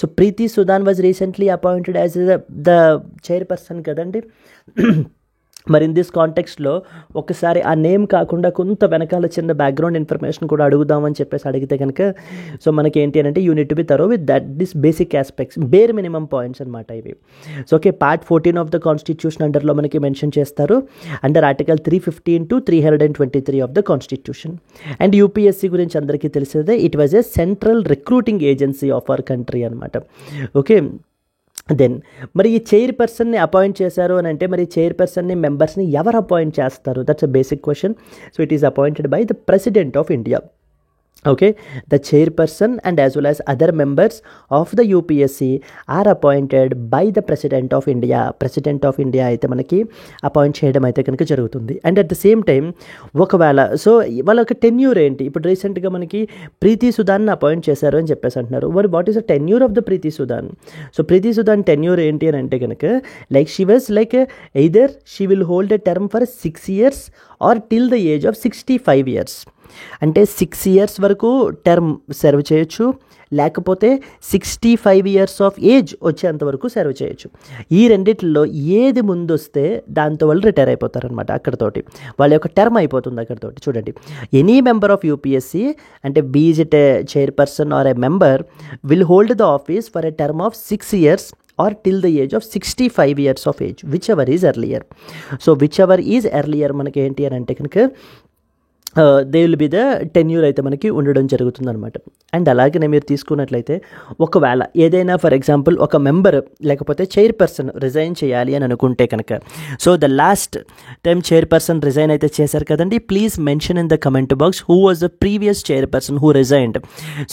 so Preeti Sudan was recently appointed as the chairperson కదండి. మరి ఇన్ దిస్ కాంటెక్స్ట్లో ఒకసారి ఆ నేమ్ కాకుండా కొంత వెనకాల చిన్న బ్యాక్గ్రౌండ్ ఇన్ఫర్మేషన్ కూడా అడుగుదామని చెప్పేసి అడిగితే కనుక సో మనకి ఏంటి అంటే you need to be thorough with that this basic aspects, bare minimum points అనమాట ఇవి. So okay part 14 of the constitution అండర్లో మనకి మెన్షన్ చేస్తారు under article 315 to 323 of the constitution. And UPSC గురించి అందరికీ తెలిసేదే, it was a central recruiting agency of our country అనమాట. ఓకే దెన్ మరి ఈ చైర్పర్సన్ని అపాయింట్ చేశారు అని అంటే మరి చైర్పర్సన్ని మెంబర్స్ని ఎవరు అపాయింట్ చేస్తారు? That's a basic question. So it is appointed by the president of India. Okay, the chairperson and as well as other members of the UPSC are appointed by the President of India. President of India అయితే మనకి అపాయింట్ చేయడం అయితే కనుక జరుగుతుంది. And at the same time ఒకవేళ సో వాళ్ళ ఒక టెన్యూర్ ఏంటి, ఇప్పుడు రీసెంట్గా మనకి ప్రీతి సుదాన్ని అపాయింట్ చేశారు అని చెప్పేసి అంటున్నారు. మరి what is the tenure of the Preeti Sudan? So Preeti Sudan tenure ఏంటి అని అంటే కనుక like she was like either she will hold a term for 6 years or till the age of 65 years. అంటే 6 ఇయర్స్ వరకు టర్మ్ సర్వ్ చేయొచ్చు, లేకపోతే 65 ఇయర్స్ ఆఫ్ ఏజ్ వచ్చేంత వరకు సర్వ్ చేయొచ్చు. ఈ రెండిట్లో ఏది ముందు వస్తే దాంతో వాళ్ళు రిటైర్ అయిపోతారనమాట. అక్కడతోటి వాళ్ళ యొక్క టర్మ్ అయిపోతుంది అక్కడతోటి. చూడండి, ఎనీ మెంబర్ ఆఫ్ యూపీఎస్సీ అంటే be it a chairperson or a member will hold the office for a term of 6 years or till the age of 65 years of age, whichever is earlier. So whichever is earlier మనకి ఏంటి అని అంటే కనుక they will be the tenure అయితే మనకి ఉండడం జరుగుతుంది అనమాట. అండ్ అలాగనే మీరు తీసుకున్నట్లయితే ఒకవేళ ఏదైనా ఫర్ ఎగ్జాంపుల్ ఒక మెంబర్ లేకపోతే చైర్పర్సన్ రిజైన్ చేయాలి అని అనుకుంటే కనుక, so the last time chairperson resign అయితే చేశారు కదండి, please mention in the comment box who was the previous chairperson who resigned.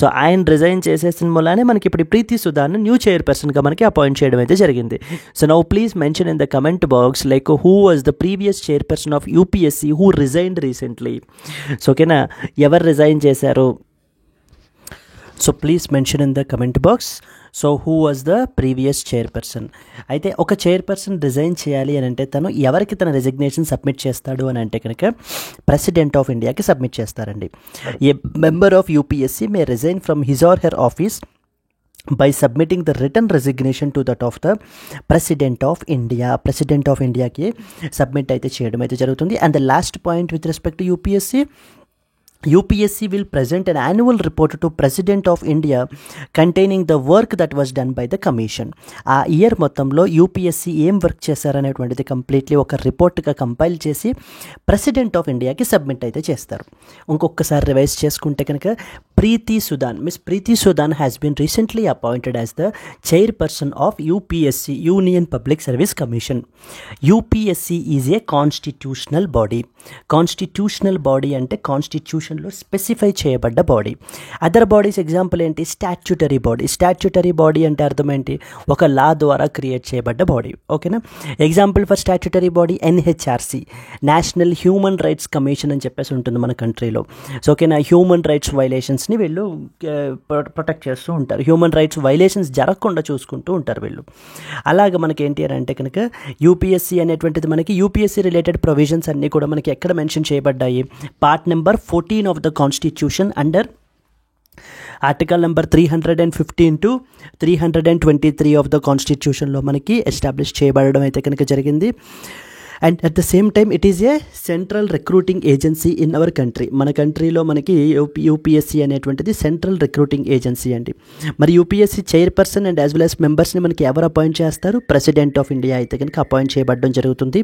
So ఆయన రిజైన్ చేసేసిన మూలానే మనకి ఇప్పుడు ప్రీతి సుధాన్ న్యూ చైర్పర్సన్గా మనకి అపాయింట్ చేయడం అయితే జరిగింది. So now please mention in the comment box like who was the previous chairperson of UPSC who resigned recently. So ఓకేనా, ఎవరు రిజైన్ చేశారు? So please mention in the comment box. So who was the previous chairperson. అయితే ఒక చైర్పర్సన్ రిజైన్ చేయాలి అని అంటే తను ఎవరికి తన రిజిగ్నేషన్ సబ్మిట్ చేస్తాడు అని అంటే కనుక ప్రెసిడెంట్ ఆఫ్ ఇండియాకి సబ్మిట్ చేస్తారండి. A member of UPSC may resign from his or her office by submitting the written resignation to that of the President of India. President of India కి సబ్మిట్ అయితే చేయడం అయితే జరుగుతుంది. And the last point with respect to UPSC will present an annual report to President of India containing the work that was done by the commission. ఆ ఇయర్ మొత్తంలో యూపీఎస్సీ ఏం వర్క్ చేశారనేటువంటిది కంప్లీట్లీ ఒక రిపోర్ట్గా కంపైల్ చేసి ప్రెసిడెంట్ ఆఫ్ ఇండియాకి సబ్మిట్ అయితే చేస్తారు. ఇంకొకసారి రివైజ్ చేసుకుంటే కనుక Miss Preeti Sudan has been recently appointed as the chairperson of UPSC, Union public service Commission. UPSC is a constitutional body. Constitutional body అంటే కాన్స్టిట్యూషన్లో స్పెసిఫై చేయబడ్డ బాడీ. అదర్ బాడీస్ ఎగ్జాంపుల్ ఏంటి? Statutory body. స్టాట్యూటరీ బాడీ అంటే అర్థం ఏంటి? ఒక లా ద్వారా క్రియేట్ చేయబడ్డ బాడీ. ఓకేనా? Example for statutory body NHRC, national human rights commission అని చెప్పేసి ఉంటుంది మన కంట్రీలో. సో ఓకేనా, హ్యూమన్ రైట్స్ వైలేషన్స్ని వీళ్ళు ప్రొటెక్ట్ చేస్తూ ఉంటారు. హ్యూమన్ రైట్స్ వైలేషన్స్ జరగకుండా చూసుకుంటూ ఉంటారు వీళ్ళు. అలాగే మనకి ఏంటి అని అంటే కనుక యూపీఎస్సీ అనేటువంటిది మనకి యూపీఎస్సీ రిలేటెడ్ ప్రొవిజన్స్ అన్నీ కూడా మనకి ఎక్కడ మెన్షన్ చేయబడ్డాయి? Part number 14 of the Constitution under article number 315 to 323 of the కాన్స్టిట్యూషన్లో మనకి ఎస్టాబ్లిష్ చేయబడడం అయితే కనుక జరిగింది. And at the same time it is a central recruiting agency in our country. మన కంట్రీలో మనకి యూపీఎస్సీ అనేటువంటిది సెంట్రల్ రిక్రూటింగ్ ఏజెన్సీ అండి. మరి UPSC chairperson and as well as మెంబర్స్ని మనకి ఎవరు అపాయింట్ చేస్తారు? ప్రెసిడెంట్ ఆఫ్ ఇండియా అయితే కనుక అపాయింట్ చేయబడడం జరుగుతుంది.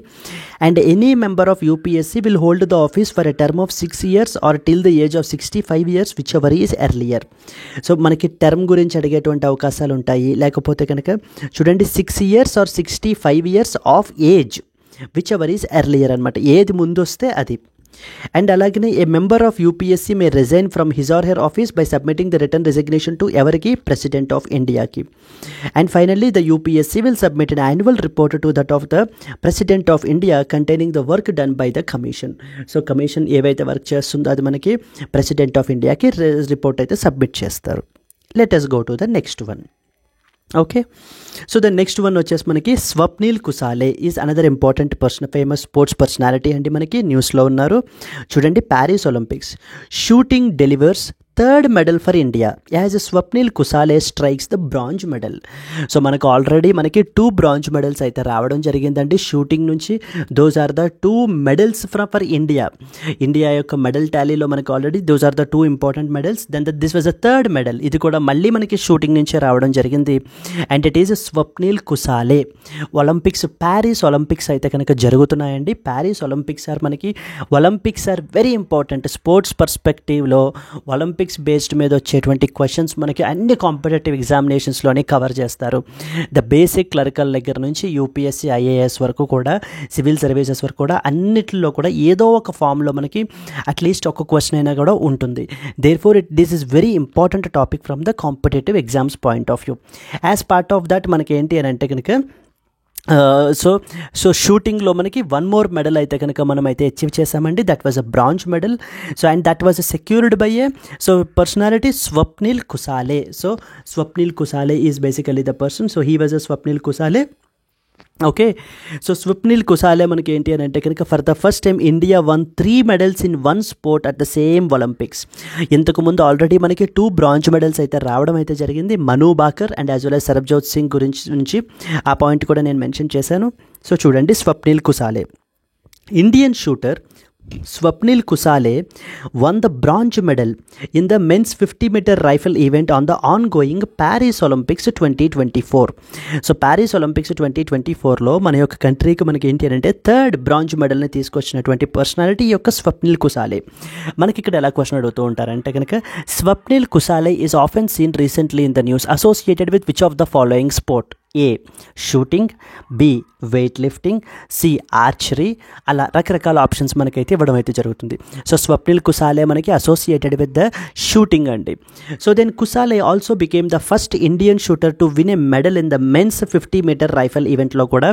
And any member of UPSC will hold the office for a term of 6 years or till the age of 65 years whichever is earlier. So మనకి టర్మ్ గురించి అడిగేటువంటి అవకాశాలు ఉంటాయి. లేకపోతే కనుక చూడండి 6 years or 65 years of age whichever is earlier అనమాట. ఏది ముందు వస్తే అది. అండ్ అలాగనే a member of UPSC may resign from his or her office by submitting the return resignation to ఎవరికి? ప్రెసిడెంట్ ఆఫ్ ఇండియాకి. And finally the UPSC will submit an annual report to that of the president of India containing the work done by the commission. So commission ఏవైతే వర్క్ చేస్తుందో అది మనకి ప్రెసిడెంట్ ఆఫ్ ఇండియాకి రిపోర్ట్ అయితే సబ్మిట్ చేస్తారు. లెట్ us go to the next one. Okay, so the next one వచ్చేసి మనకి Swapnil Kusale is another important person, famous sports personality అండి. మనకి న్యూస్లో ఉన్నారు. చూడండి, Paris Olympics shooting delivers third medal for India as Swapnil Kusale strikes the bronze medal. So మనకు ఆల్రెడీ మనకి 2 బ్రాంజ్ మెడల్స్ అయితే రావడం జరిగిందండి షూటింగ్ నుంచి. Those are the 2 medals for India. India యొక్క మెడల్ టాలీలో మనకు already those are the 2 important medals. Then this was a third medal. ఇది కూడా మళ్ళీ మనకి షూటింగ్ నుంచే రావడం జరిగింది. And it is Swapnil Kusale. Olympics, Paris Olympics అయితే కనుక జరుగుతున్నాయండి. Paris Olympics are very important sports పర్స్పెక్టివ్లో. ఒలింపిక్స్ బేస్డ్ మీద వచ్చేటువంటి క్వశ్చన్స్ మనకి అన్ని కాంపిటేటివ్ ఎగ్జామినేషన్స్లోనే కవర్ చేస్తారు. ద బేసిక్ క్లరికల్ దగ్గర నుంచి యూపీఎస్సీ, ఐఏఎస్ వరకు కూడా, సివిల్ సర్వీసెస్ వరకు కూడా అన్నిటిలో కూడా ఏదో ఒక ఫామ్లో మనకి అట్లీస్ట్ ఒక క్వశ్చన్ అయినా కూడా ఉంటుంది. Therefore this is very important topic from the competitive exams point of view. As part of that మనకి ఏంటి అని అంటే కనుక సో షూటింగ్లో మనకి 1 more మెడల్ అయితే కనుక మనం అయితే అచీవ్ చేసామండి. That was a bronze medal. So and that was secured by a personality Swapnil Kusale. So Swapnil Kusale is basically the person. So he was a Swapnil Kusale okay, so Swapnil Kusale మనకి ఏంటి అని అంటే కనుక for the first time India won 3 medals in one sport at the same Olympics. ఇంతకుముందు ఆల్రెడీ మనకి 2 బ్రాంజ్ మెడల్స్ అయితే రావడం అయితే జరిగింది, Manu Bhaker and as well as Sarabjot Singh గురించి ఆ పాయింట్ కూడా నేను మెన్షన్ చేశాను. సో చూడండి, Swapnil Kusale, Indian shooter Swapnil Kusale won the bronze medal in the men's 50-meter rifle event on the ongoing Paris Olympics 2024. So Paris Olympics 2024లో మన యొక్క కంట్రీకి మనకి ఏంటి అంటే 3rd బ్రాంజ్ మెడల్ని తీసుకొచ్చినటువంటి పర్సనాలిటీ యొక్క స్వప్నిల్ కుసాలే. మనకి ఇక్కడ ఎలా క్వశ్చన్ అడుగుతూ ఉంటారంటే కనుక Swapnil Kusale is often seen recently in the news associated with which of the following sport? A shooting, B weight lifting, C archery. అలా రకరకాల ఆప్షన్స్ మనకైతే ఇవ్వడం అయితే జరుగుతుంది. సో స్వప్నిల్ కుసాలే మనకి అసోసియేటెడ్ విత్ ద షూటింగ్ అండి. So then Kusale also became the first Indian shooter to win a medal in the men's 50-meter rifle ఈవెంట్లో కూడా.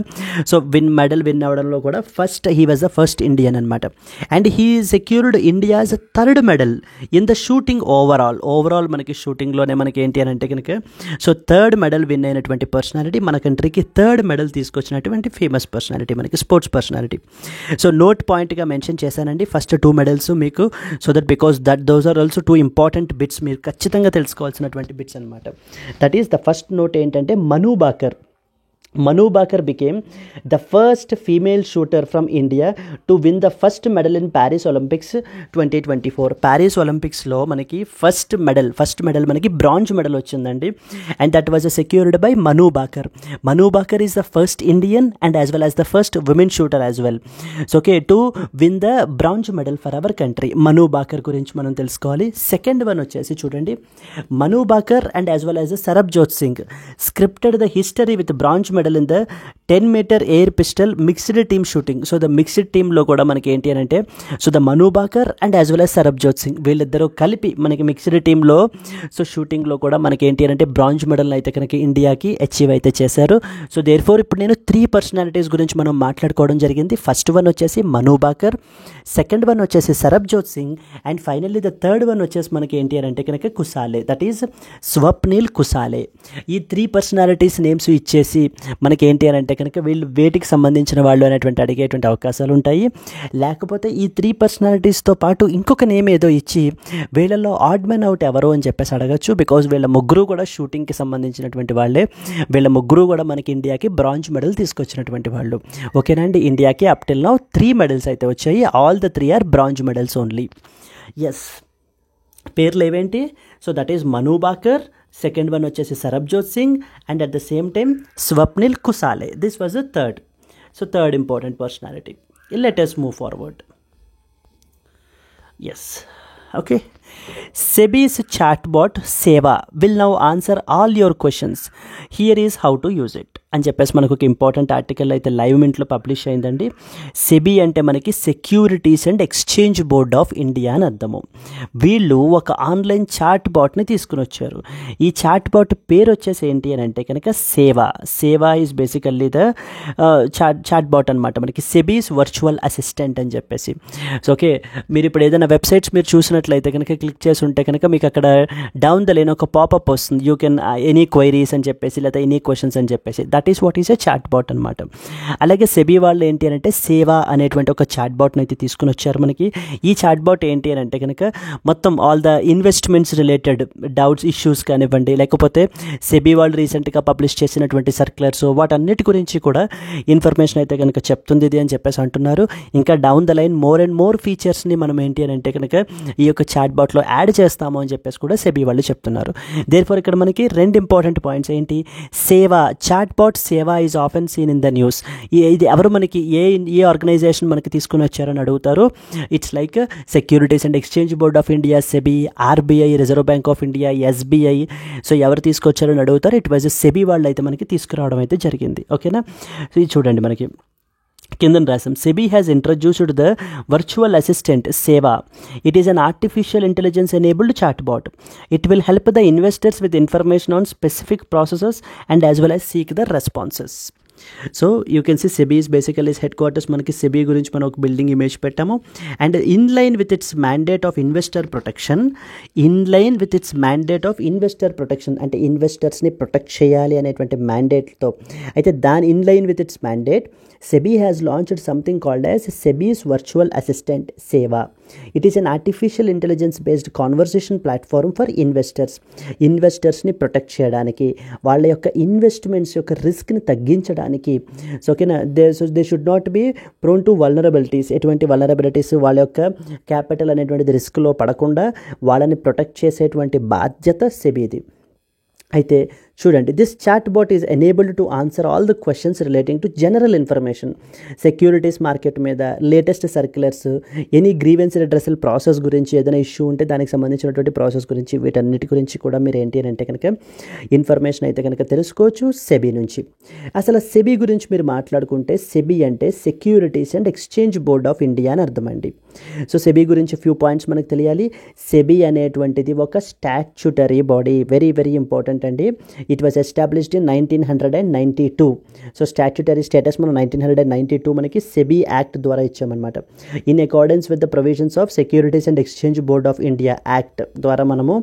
సో మెడల్ విన్ అవ్వడంలో కూడా he was the first Indian అనమాట. And he secured India's 3rd medal in the shooting overall మనకి షూటింగ్లోనే మనకి ఏంటి అని అంటే కనుక సో 3rd మెడల్ విన్ అయినటువంటి పర్సనాలిటీ, మన కంట్రీకి 3rd మెడల్ తీసుకొచ్చినటువంటి ఫేమస్ పర్సనాలిటీ, మనకి స్పోర్ట్స్ పర్సనాలిటీ. సో నోట్ పాయింట్గా మెన్షన్ చేశానండి ఫస్ట్ 2 మెడల్స్ మీకు, so that because those are also 2 important bits, మీరు ఖచ్చితంగా తెలుసుకోవాల్సినటువంటి బిట్స్ అనమాట. That is the first note ఏంటంటే Manu Bakar became the first female shooter from India to win the first medal in Paris Olympics 2024. Paris Olympicsలో మనకి ఫస్ట్ మెడల్ మనకి బ్రాంజ్ మెడల్ వచ్చిందండి. And that was secured by Manu Bakar. Manu Bakar is the first Indian and as well as the first women shooter as well. So okay, to win the bronze medal for our country. Manu Bakar గురించి మనం తెలుసుకోవాలి. సెకండ్ వన్ వచ్చేసి చూడండి, Manu Bakar and as well as Sarabjot Singh scripted the history with bronze medal in the 10-meter air pistol mixed team shooting. So the mixed టీంలో కూడా మనకి ఏంటి అని అంటే so the Manu Bhaker and as well as Sarabjot Singh వీళ్ళిద్దరూ కలిపి మనకి మిక్స్డ్ టీంలో సో షూటింగ్లో కూడా మనకి ఏంటి అంటే బ్రాంజ్ మెడల్ అయితే కనుక ఇండియాకి అచీవ్ అయితే చేశారు. సో దేర్ ఫోర్ ఇప్పుడు నేను 3 పర్సనాలిటీస్ గురించి మనం మాట్లాడుకోవడం జరిగింది. ఫస్ట్ వన్ వచ్చేసి మను బాకర్, సెకండ్ వన్ వచ్చేసి Sarabjot Singh, and finally the 3rd one వచ్చేసి మనకి ఏంటి అని అంటే కనుక కుసాలే, దట్ ఈజ్ స్వప్నిల్ కుసాలే. ఈ 3 పర్సనాలిటీస్ నేమ్స్ ఇచ్చేసి మనకి ఏంటి అని అంటే కనుక వీళ్ళు వేటికి సంబంధించిన వాళ్ళు అనేటువంటి అడిగేటువంటి అవకాశాలు ఉంటాయి. లేకపోతే ఈ 3 పర్సనాలిటీస్తో పాటు ఇంకొక నేమ్ ఏదో ఇచ్చి వీళ్ళల్లో ఆడ్ మ్యాన్ అవుట్ ఎవరు అని చెప్పేసి అడగచ్చు. బికాజ్ వీళ్ళ ముగ్గురు కూడా షూటింగ్కి సంబంధించినటువంటి వాళ్ళే, వీళ్ళ ముగ్గురు కూడా మనకి ఇండియాకి బ్రాంజ్ మెడల్ తీసుకొచ్చినటువంటి వాళ్ళు. ఓకేనండి, ఇండియాకి అప్ టిల్ నౌ 3 మెడల్స్ అయితే వచ్చాయి. All the 3 are bronze medals only. Yes, పేర్లు ఏవేంటి? So that is Manu Bhaker, second one వచ్చేసి Sarabjot Singh, and at the same time Swapnil Kusale. This was the 3rd. So 3rd important personality. Let us move forward. Yes, okay. SEBI's chatbot Seva will now answer all your questions. Here is how to use it అని చెప్పేసి మనకు ఒక ఇంపార్టెంట్ ఆర్టికల్ అయితే లైవ్ మింట్లో పబ్లిష్ అయిందండి. సెబీ అంటే మనకి securities and exchange board of India అని అర్థము. వీళ్ళు ఒక ఆన్లైన్ చాట్ బాట్ని తీసుకుని వచ్చారు. ఈ చాట్ బాట్ పేరు వచ్చేసి ఏంటి అని అంటే కనుక Seva is basically the chat bot అనమాట, మనకి సెబీస్ వర్చువల్ అసిస్టెంట్ అని చెప్పేసి. సో ఓకే, మీరు ఇప్పుడు ఏదైనా వెబ్సైట్స్ మీరు చూసినట్లయితే కనుక క్లిక్ చేసి ఉంటే కనుక మీకు అక్కడ డౌన్ ద లైన్ ఒక పాపప్ వస్తుంది, యూ కెన్ ఎనీ క్వైరీస్ అని చెప్పేసి లేదా ఎనీ క్వశ్చన్స్ అని చెప్పేసి. That is what is a chat bot అనమాట. అలాగే సెబీ వాళ్ళు ఏంటి అని అంటే సేవా అనేటువంటి ఒక చాట్ బాట్ని అయితే తీసుకుని వచ్చారు మనకి. ఈ చాట్ బాట్ ఏంటి అని అంటే కనుక మొత్తం all the investments related doubts, issues కానివ్వండి, లేకపోతే సెబీ వాళ్ళు రీసెంట్గా పబ్లిష్ చేసినటువంటి సర్క్యులర్స్ వాటన్నిటి గురించి కూడా ఇన్ఫర్మేషన్ అయితే కనుక చెప్తుంది ఇది అని చెప్పేసి అంటున్నారు. ఇంకా down the line more and more ఫీచర్స్ని మనం ఏంటి అని అంటే కనుక ఈ యొక్క చాట్ బాట్లో యాడ్ చేస్తాము అని చెప్పేసి కూడా సెబీ వాళ్ళు చెప్తున్నారు. దేర్ఫోర్ ఇక్కడ మనకి 2 ఇంపార్టెంట్ పాయింట్స్ ఏంటి, Seva chatbot Seva is often seen in the news. ఇది ఎవరు మనకి ఏ ఆర్గనైజేషన్ మనకి తీసుకుని వచ్చారని అడుగుతారు. It's like Securities and exchange board of India, SEBI, RBI, Reserve bank of India, SBI. So ఎవరు తీసుకొచ్చారని అడుగుతారు. ఇట్ వాజ్ సెబీ వాళ్ళు అయితే మనకి తీసుకురావడం అయితే జరిగింది. ఓకేనా, సో ఇది చూడండి మనకి కింద రాసాం. SEBI has introduced the virtual assistant Seva. It is an artificial intelligence enabled chatbot. It will help the investors with information on specific processes and as well as seek the responses. So you can see SEBI is basically is headquarters. మనకి సెబీ గురించి మనం ఒక బిల్డింగ్ ఇమేజ్ పెట్టాము. And in line with its mandate of investor protection, అంటే ఇన్వెస్టర్స్ని ప్రొటెక్ట్ చేయాలి అనేటువంటి మ్యాండేట్తో, అయితే దాని in line with its mandate SEBI has launched something called as SEBI's Virtual Assistant Seva. It is an artificial intelligence based conversation platform for ఇన్వెస్టర్స్ని ప్రొటెక్ట్ చేయడానికి, వాళ్ళ యొక్క ఇన్వెస్ట్మెంట్స్ యొక్క రిస్క్ని తగ్గించడానికి. సో ఓకేనా, they should not be prone to vulnerabilities. ఎటువంటి వల్నరబిలిటీస్, వాళ్ళ యొక్క క్యాపిటల్ అనేటువంటిది రిస్క్లో పడకుండా వాళ్ళని ప్రొటెక్ట్ చేసేటువంటి బాధ్యత సెబీది. అయితే చూడండి, this chatbot is enabled to answer all the questions relating to general information, securities market మీద, latest circulars, any grievance redressal process గురించి, ఏదైనా ఇష్యూ ఉంటే దానికి సంబంధించినటువంటి ప్రాసెస్ గురించి, వీటన్నిటి గురించి కూడా మీరు ఏంటి అని అంటే కనుక ఇన్ఫర్మేషన్ అయితే కనుక తెలుసుకోవచ్చు సెబీ నుంచి. అసలు సెబీ గురించి మీరు మాట్లాడుకుంటే, సెబీ అంటే securities and exchange board of India అని అర్థం అండి. సో సెబీ గురించి ఫ్యూ పాయింట్స్ మనకు తెలియాలి. సెబీ అనేటువంటిది ఒక statutory body, very very important అండి. It was established in 1992. So statutory status మనం 1992 మనకి సెబీ యాక్ట్ ద్వారా ఇచ్చామన్నమాట. In accordance with the provisions of securities and exchange board of India act ద్వారా మనము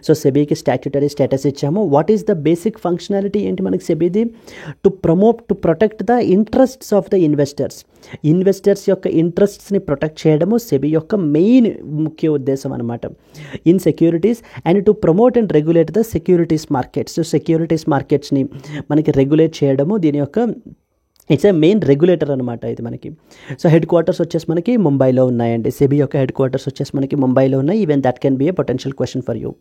సో సెబీకి స్టాట్యుటరీ స్టేటస్ ఇచ్చాము. What is the basic functionality ఏంటి మనకి సెబీది? To protect the interests of the investors యొక్క ఇంట్రెస్ట్స్ని ప్రొటెక్ట్ చేయడము సెబీ యొక్క మెయిన్ ముఖ్య ఉద్దేశం అనమాట in securities, and to promote and regulate the securities markets. Securities మార్కెట్స్ని మనకి రెగ్యులేట్ చేయడము దీని యొక్క ఇట్స్ ఏ మెయిన్ రెగ్యులేటర్ అనమాట ఇది మనకి. సో హెడ్ క్వార్టర్స్ వచ్చేసి మనకి ముంబైలో ఉన్నాయండి. సెబీ యొక్క హెడ్ క్వార్టర్స్ వచ్చేసి మనకి ముంబైలో ఉన్నాయి. Even that can be a potential question for you.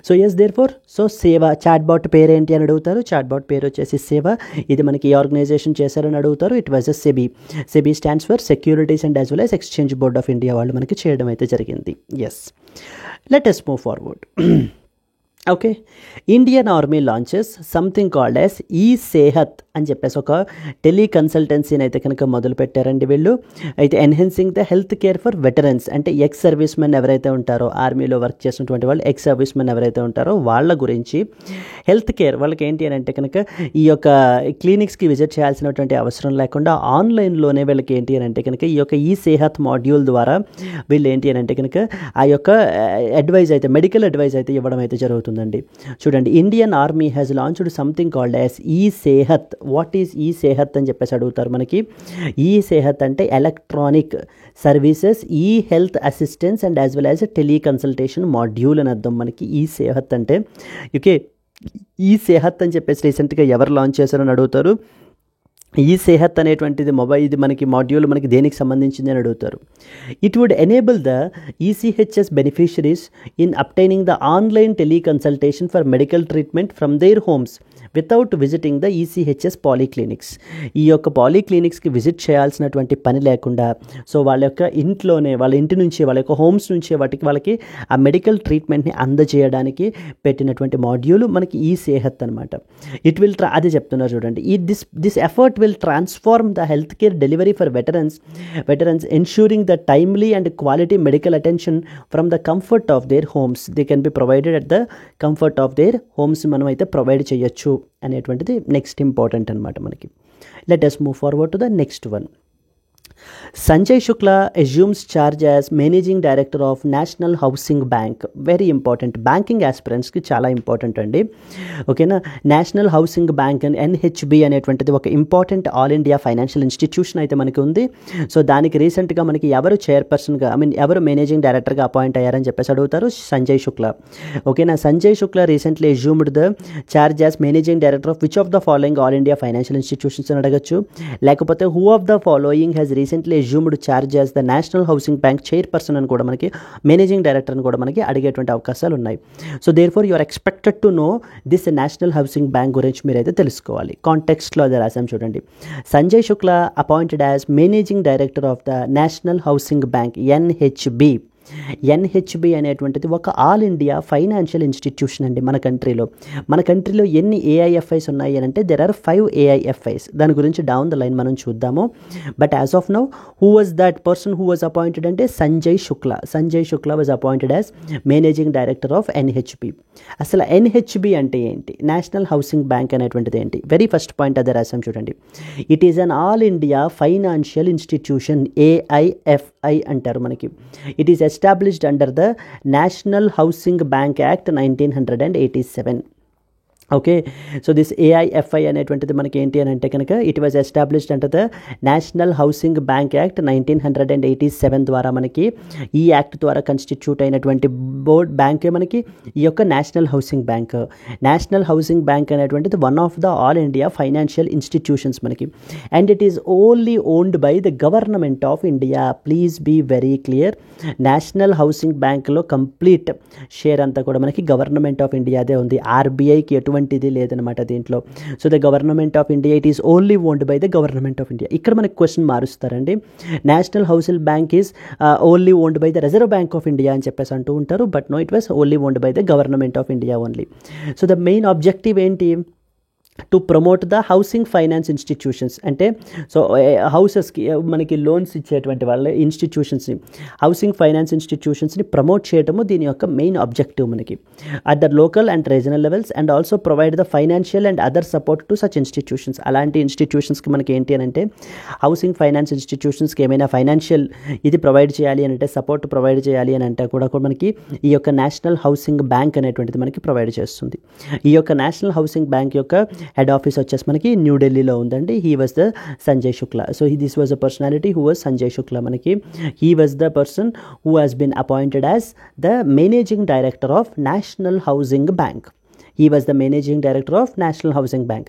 So yes therefore, so Seva chatbot పేరు ఏంటి అని అడుగుతారు. చాట్ బాట్ పేరు వచ్చేసి సేవ. ఇది మనకి ఏ ఆర్గనైజేషన్ చేశారని అడుగుతారు. It was SEBI. SEBI stands for securities and as well as exchange board of India వాళ్ళు మనకి చేయడం అయితే జరిగింది. Yes, let us move forward. Okay, Indian army launches something called as ఈ-సేహత్ అని చెప్పేసి ఒక టెలికన్సల్టెన్సీని అయితే కనుక మొదలు పెట్టారండి వీళ్ళు. అయితే enhancing the health care for veterans, అంటే ఎక్స్ సర్వీస్ మెన్ ఎవరైతే ఉంటారో, ఆర్మీలో వర్క్ చేసినటువంటి వాళ్ళు, ఎక్స్ సర్వీస్ మెన్ ఎవరైతే ఉంటారో వాళ్ళ గురించి హెల్త్ కేర్, వాళ్ళకి ఏంటి అని అంటే కనుక ఈ యొక్క క్లినిక్స్కి విజిట్ చేయాల్సినటువంటి అవసరం లేకుండా ఆన్లైన్లోనే వీళ్ళకి ఏంటి అని అంటే కనుక ఈ యొక్క ఈ-సేహత్ మాడ్యూల్ ద్వారా వీళ్ళు ఏంటి అని అంటే కనుక ఆ యొక్క అడ్వైజ్ అయితే, మెడికల్ అడ్వైజ్ అయితే ఇవ్వడం అయితే జరుగుతుంది. చూడండి, Indian army has launched something called as ఈ-సేహత్. What is ఈ-సేహత్ అని చెప్పేసి అడుగుతారు మనకి. ఈ-సేహత్ అంటే ఎలక్ట్రానిక్ సర్వీసెస్, ఈ health assistance and as well as ఈ-కన్సల్టేషన్ module అని అర్థం మనకి ఈ-సేహత్ అంటే. ఓకే, ఈ-సేహత్ అని చెప్పేసి రీసెంట్గా ఎవరు లాంచ్ చేశారని అడుగుతారు. ఈ-సేహత్ అనేటువంటిది ఇది మనకి మాడ్యూల్ మనకి దేనికి సంబంధించింది అని అడుగుతారు. It would enable the ECHS beneficiaries in obtaining the online teleconsultation for medical treatment from their homes without visiting the ECHS polyclinics. ఈ యొక్క పాలీక్లినిక్స్కి విజిట్ చేయాల్సినటువంటి పని లేకుండా, సో వాళ్ళ యొక్క ఇంట్లోనే, వాళ్ళ ఇంటి నుంచి, వాళ్ళ యొక్క హోమ్స్ నుంచే వాళ్ళకి ఆ మెడికల్ ట్రీట్మెంట్ని అందజేయడానికి పెట్టినటువంటి మాడ్యూల్ మనకి ఈ-సేహత్ అనమాట. ఇట్ విల్ అది చెప్తున్నారు చూడండి. This effort will transform the healthcare delivery for veterans ensuring the timely and quality medical attention from the comfort of their homes. They can be provided at the comfort of their homes. మనం అయితే ప్రొవైడ్ చేయొచ్చు అనేటువంటిది నెక్స్ట్ ఇంపార్టెంట్ అనమాట మనకి. Let us move forward to the next one. Sanjay Shukla assumes charge as managing director of National Housing Bank. Very important. Banking ఆస్పిరెంట్స్కి చాలా ఇంపార్టెంట్ అండి. ఓకేనా, నేషనల్ హౌసింగ్ బ్యాంక్ అని NHB అనేటువంటిది ఒక important all India financial institution అయితే మనకి ఉంది. సో దానికి రీసెంట్గా మనకి ఎవరు చైర్పర్సన్గా, ఎవరు మేనేజింగ్ డైరెక్టర్గా అపాయింట్ అయ్యారని చెప్పేసి అడుగుతారు. సంజయ్ శుక్లా. ఓకేనా, Sanjay Shukla recently assumed the charge as managing director of which of the following all India financial institutions అని అడగచ్చు. లేకపోతే who of the following has recently assumed charge as the national housing bank chairperson అని కూడా మనకి, మేనేజింగ్ డైరెక్టర్ అని కూడా మనకి అడిగేటువంటి అవకాశాలు ఉన్నాయి. So therefore you are expected to know this National housing Bank గురించి మీరైతే తెలుసుకోవాలి. కాంటెక్స్ట్లో అది రాసాం చూడండి. Sanjay Shukla appointed as managing director of the national housing Bank NHB. NHB అనేటువంటిది ఒక ఆల్ ఇండియా ఫైనాన్షియల్ ఇన్స్టిట్యూషన్ అండి మన కంట్రీలో ఎన్ని ఏఐఎఫ్ఐస్ ఉన్నాయి అని అంటే దెర్ ఆర్ 5 ఏఐఎఫ్ఐస్. దాని గురించి డౌన్ ద లైన్ మనం చూద్దాము. But as of now who was that person who was appointed అంటే Sanjay Shukla was appointed as managing director of NHB. అసలు ఎన్హెచ్బి అంటే ఏంటి, నేషనల్ హౌసింగ్ బ్యాంక్ అనేటువంటిది ఏంటి? వెరీ ఫస్ట్ పాయింట్ అదే రాసాం చూడండి. It is an all India financial institution, AIFI అంటారు మనకి. It is established under the national housing bank act 1987. Okay, so this AIFI అనేటువంటిది మనకి ఏంటి అని అంటే కనుక it was established under the national housing bank act 1987 ద్వారా మనకి ఈ యాక్ట్ ద్వారా కన్స్టిట్యూట్ అయినటువంటి బ్యాంకే మనకి ఈ యొక్క national housing bank. National housing bank అనేటువంటిది one of the all India financial institutions మనకి. And it is only owned by the government of India. Please be very clear, national housing బ్యాంక్లో కంప్లీట్ షేర్ అంతా కూడా మనకి గవర్నమెంట్ ఆఫ్ ఇండియాదే ఉంది. ఆర్బీఐకి ఎటువంటిది లేదనమాట దీంట్లో. So the government of India, it is only owned by the government of India. ఇక్కడ మనకి క్వశ్చన్ మారుస్తారండి, national housing bank is only owned by the reserve bank of India అని చెప్పేసి అంటూ ఉంటారు. But no, it was only owned by the government of India only. So the main objective ఏంటి? To promote the housing finance institutions. అంటే సో హౌసెస్కి మనకి లోన్స్ ఇచ్చేటువంటి వాళ్ళ ఇన్స్టిట్యూషన్స్ని, హౌసింగ్ ఫైనాన్స్ ఇన్స్టిట్యూషన్స్ని ప్రమోట్ చేయడము దీని యొక్క మెయిన్ ఆబ్జెక్టివ్ మనకి at the local and regional levels. And also provide the financial and other support to such institutions. అలాంటి ఇన్స్టిట్యూషన్స్కి మనకి ఏంటి అని అంటే హౌసింగ్ ఫైనాన్స్ ఇన్స్టిట్యూషన్స్కి ఏమైనా ఫైనాన్షియల్ ఇది ప్రొవైడ్ చేయాలి అని అంటే, సపోర్ట్ ప్రొవైడ్ చేయాలి అని అంటే కూడా మనకి ఈ యొక్క నేషనల్ హౌసింగ్ బ్యాంక్ అనేటువంటిది మనకి ప్రొవైడ్ చేస్తుంది. ఈ యొక్క నేషనల్ హౌసింగ్ బ్యాంక్ యొక్క హెడ్ ఆఫీస్ వచ్చేసి మనకి న్యూఢిల్లీలో ఉందండి. He was the Sanjay Shukla. So this was a personality who was Sanjay Shukla మనకి. He was the person who has been appointed as the managing director of national housing bank. He was the managing director of National Housing Bank.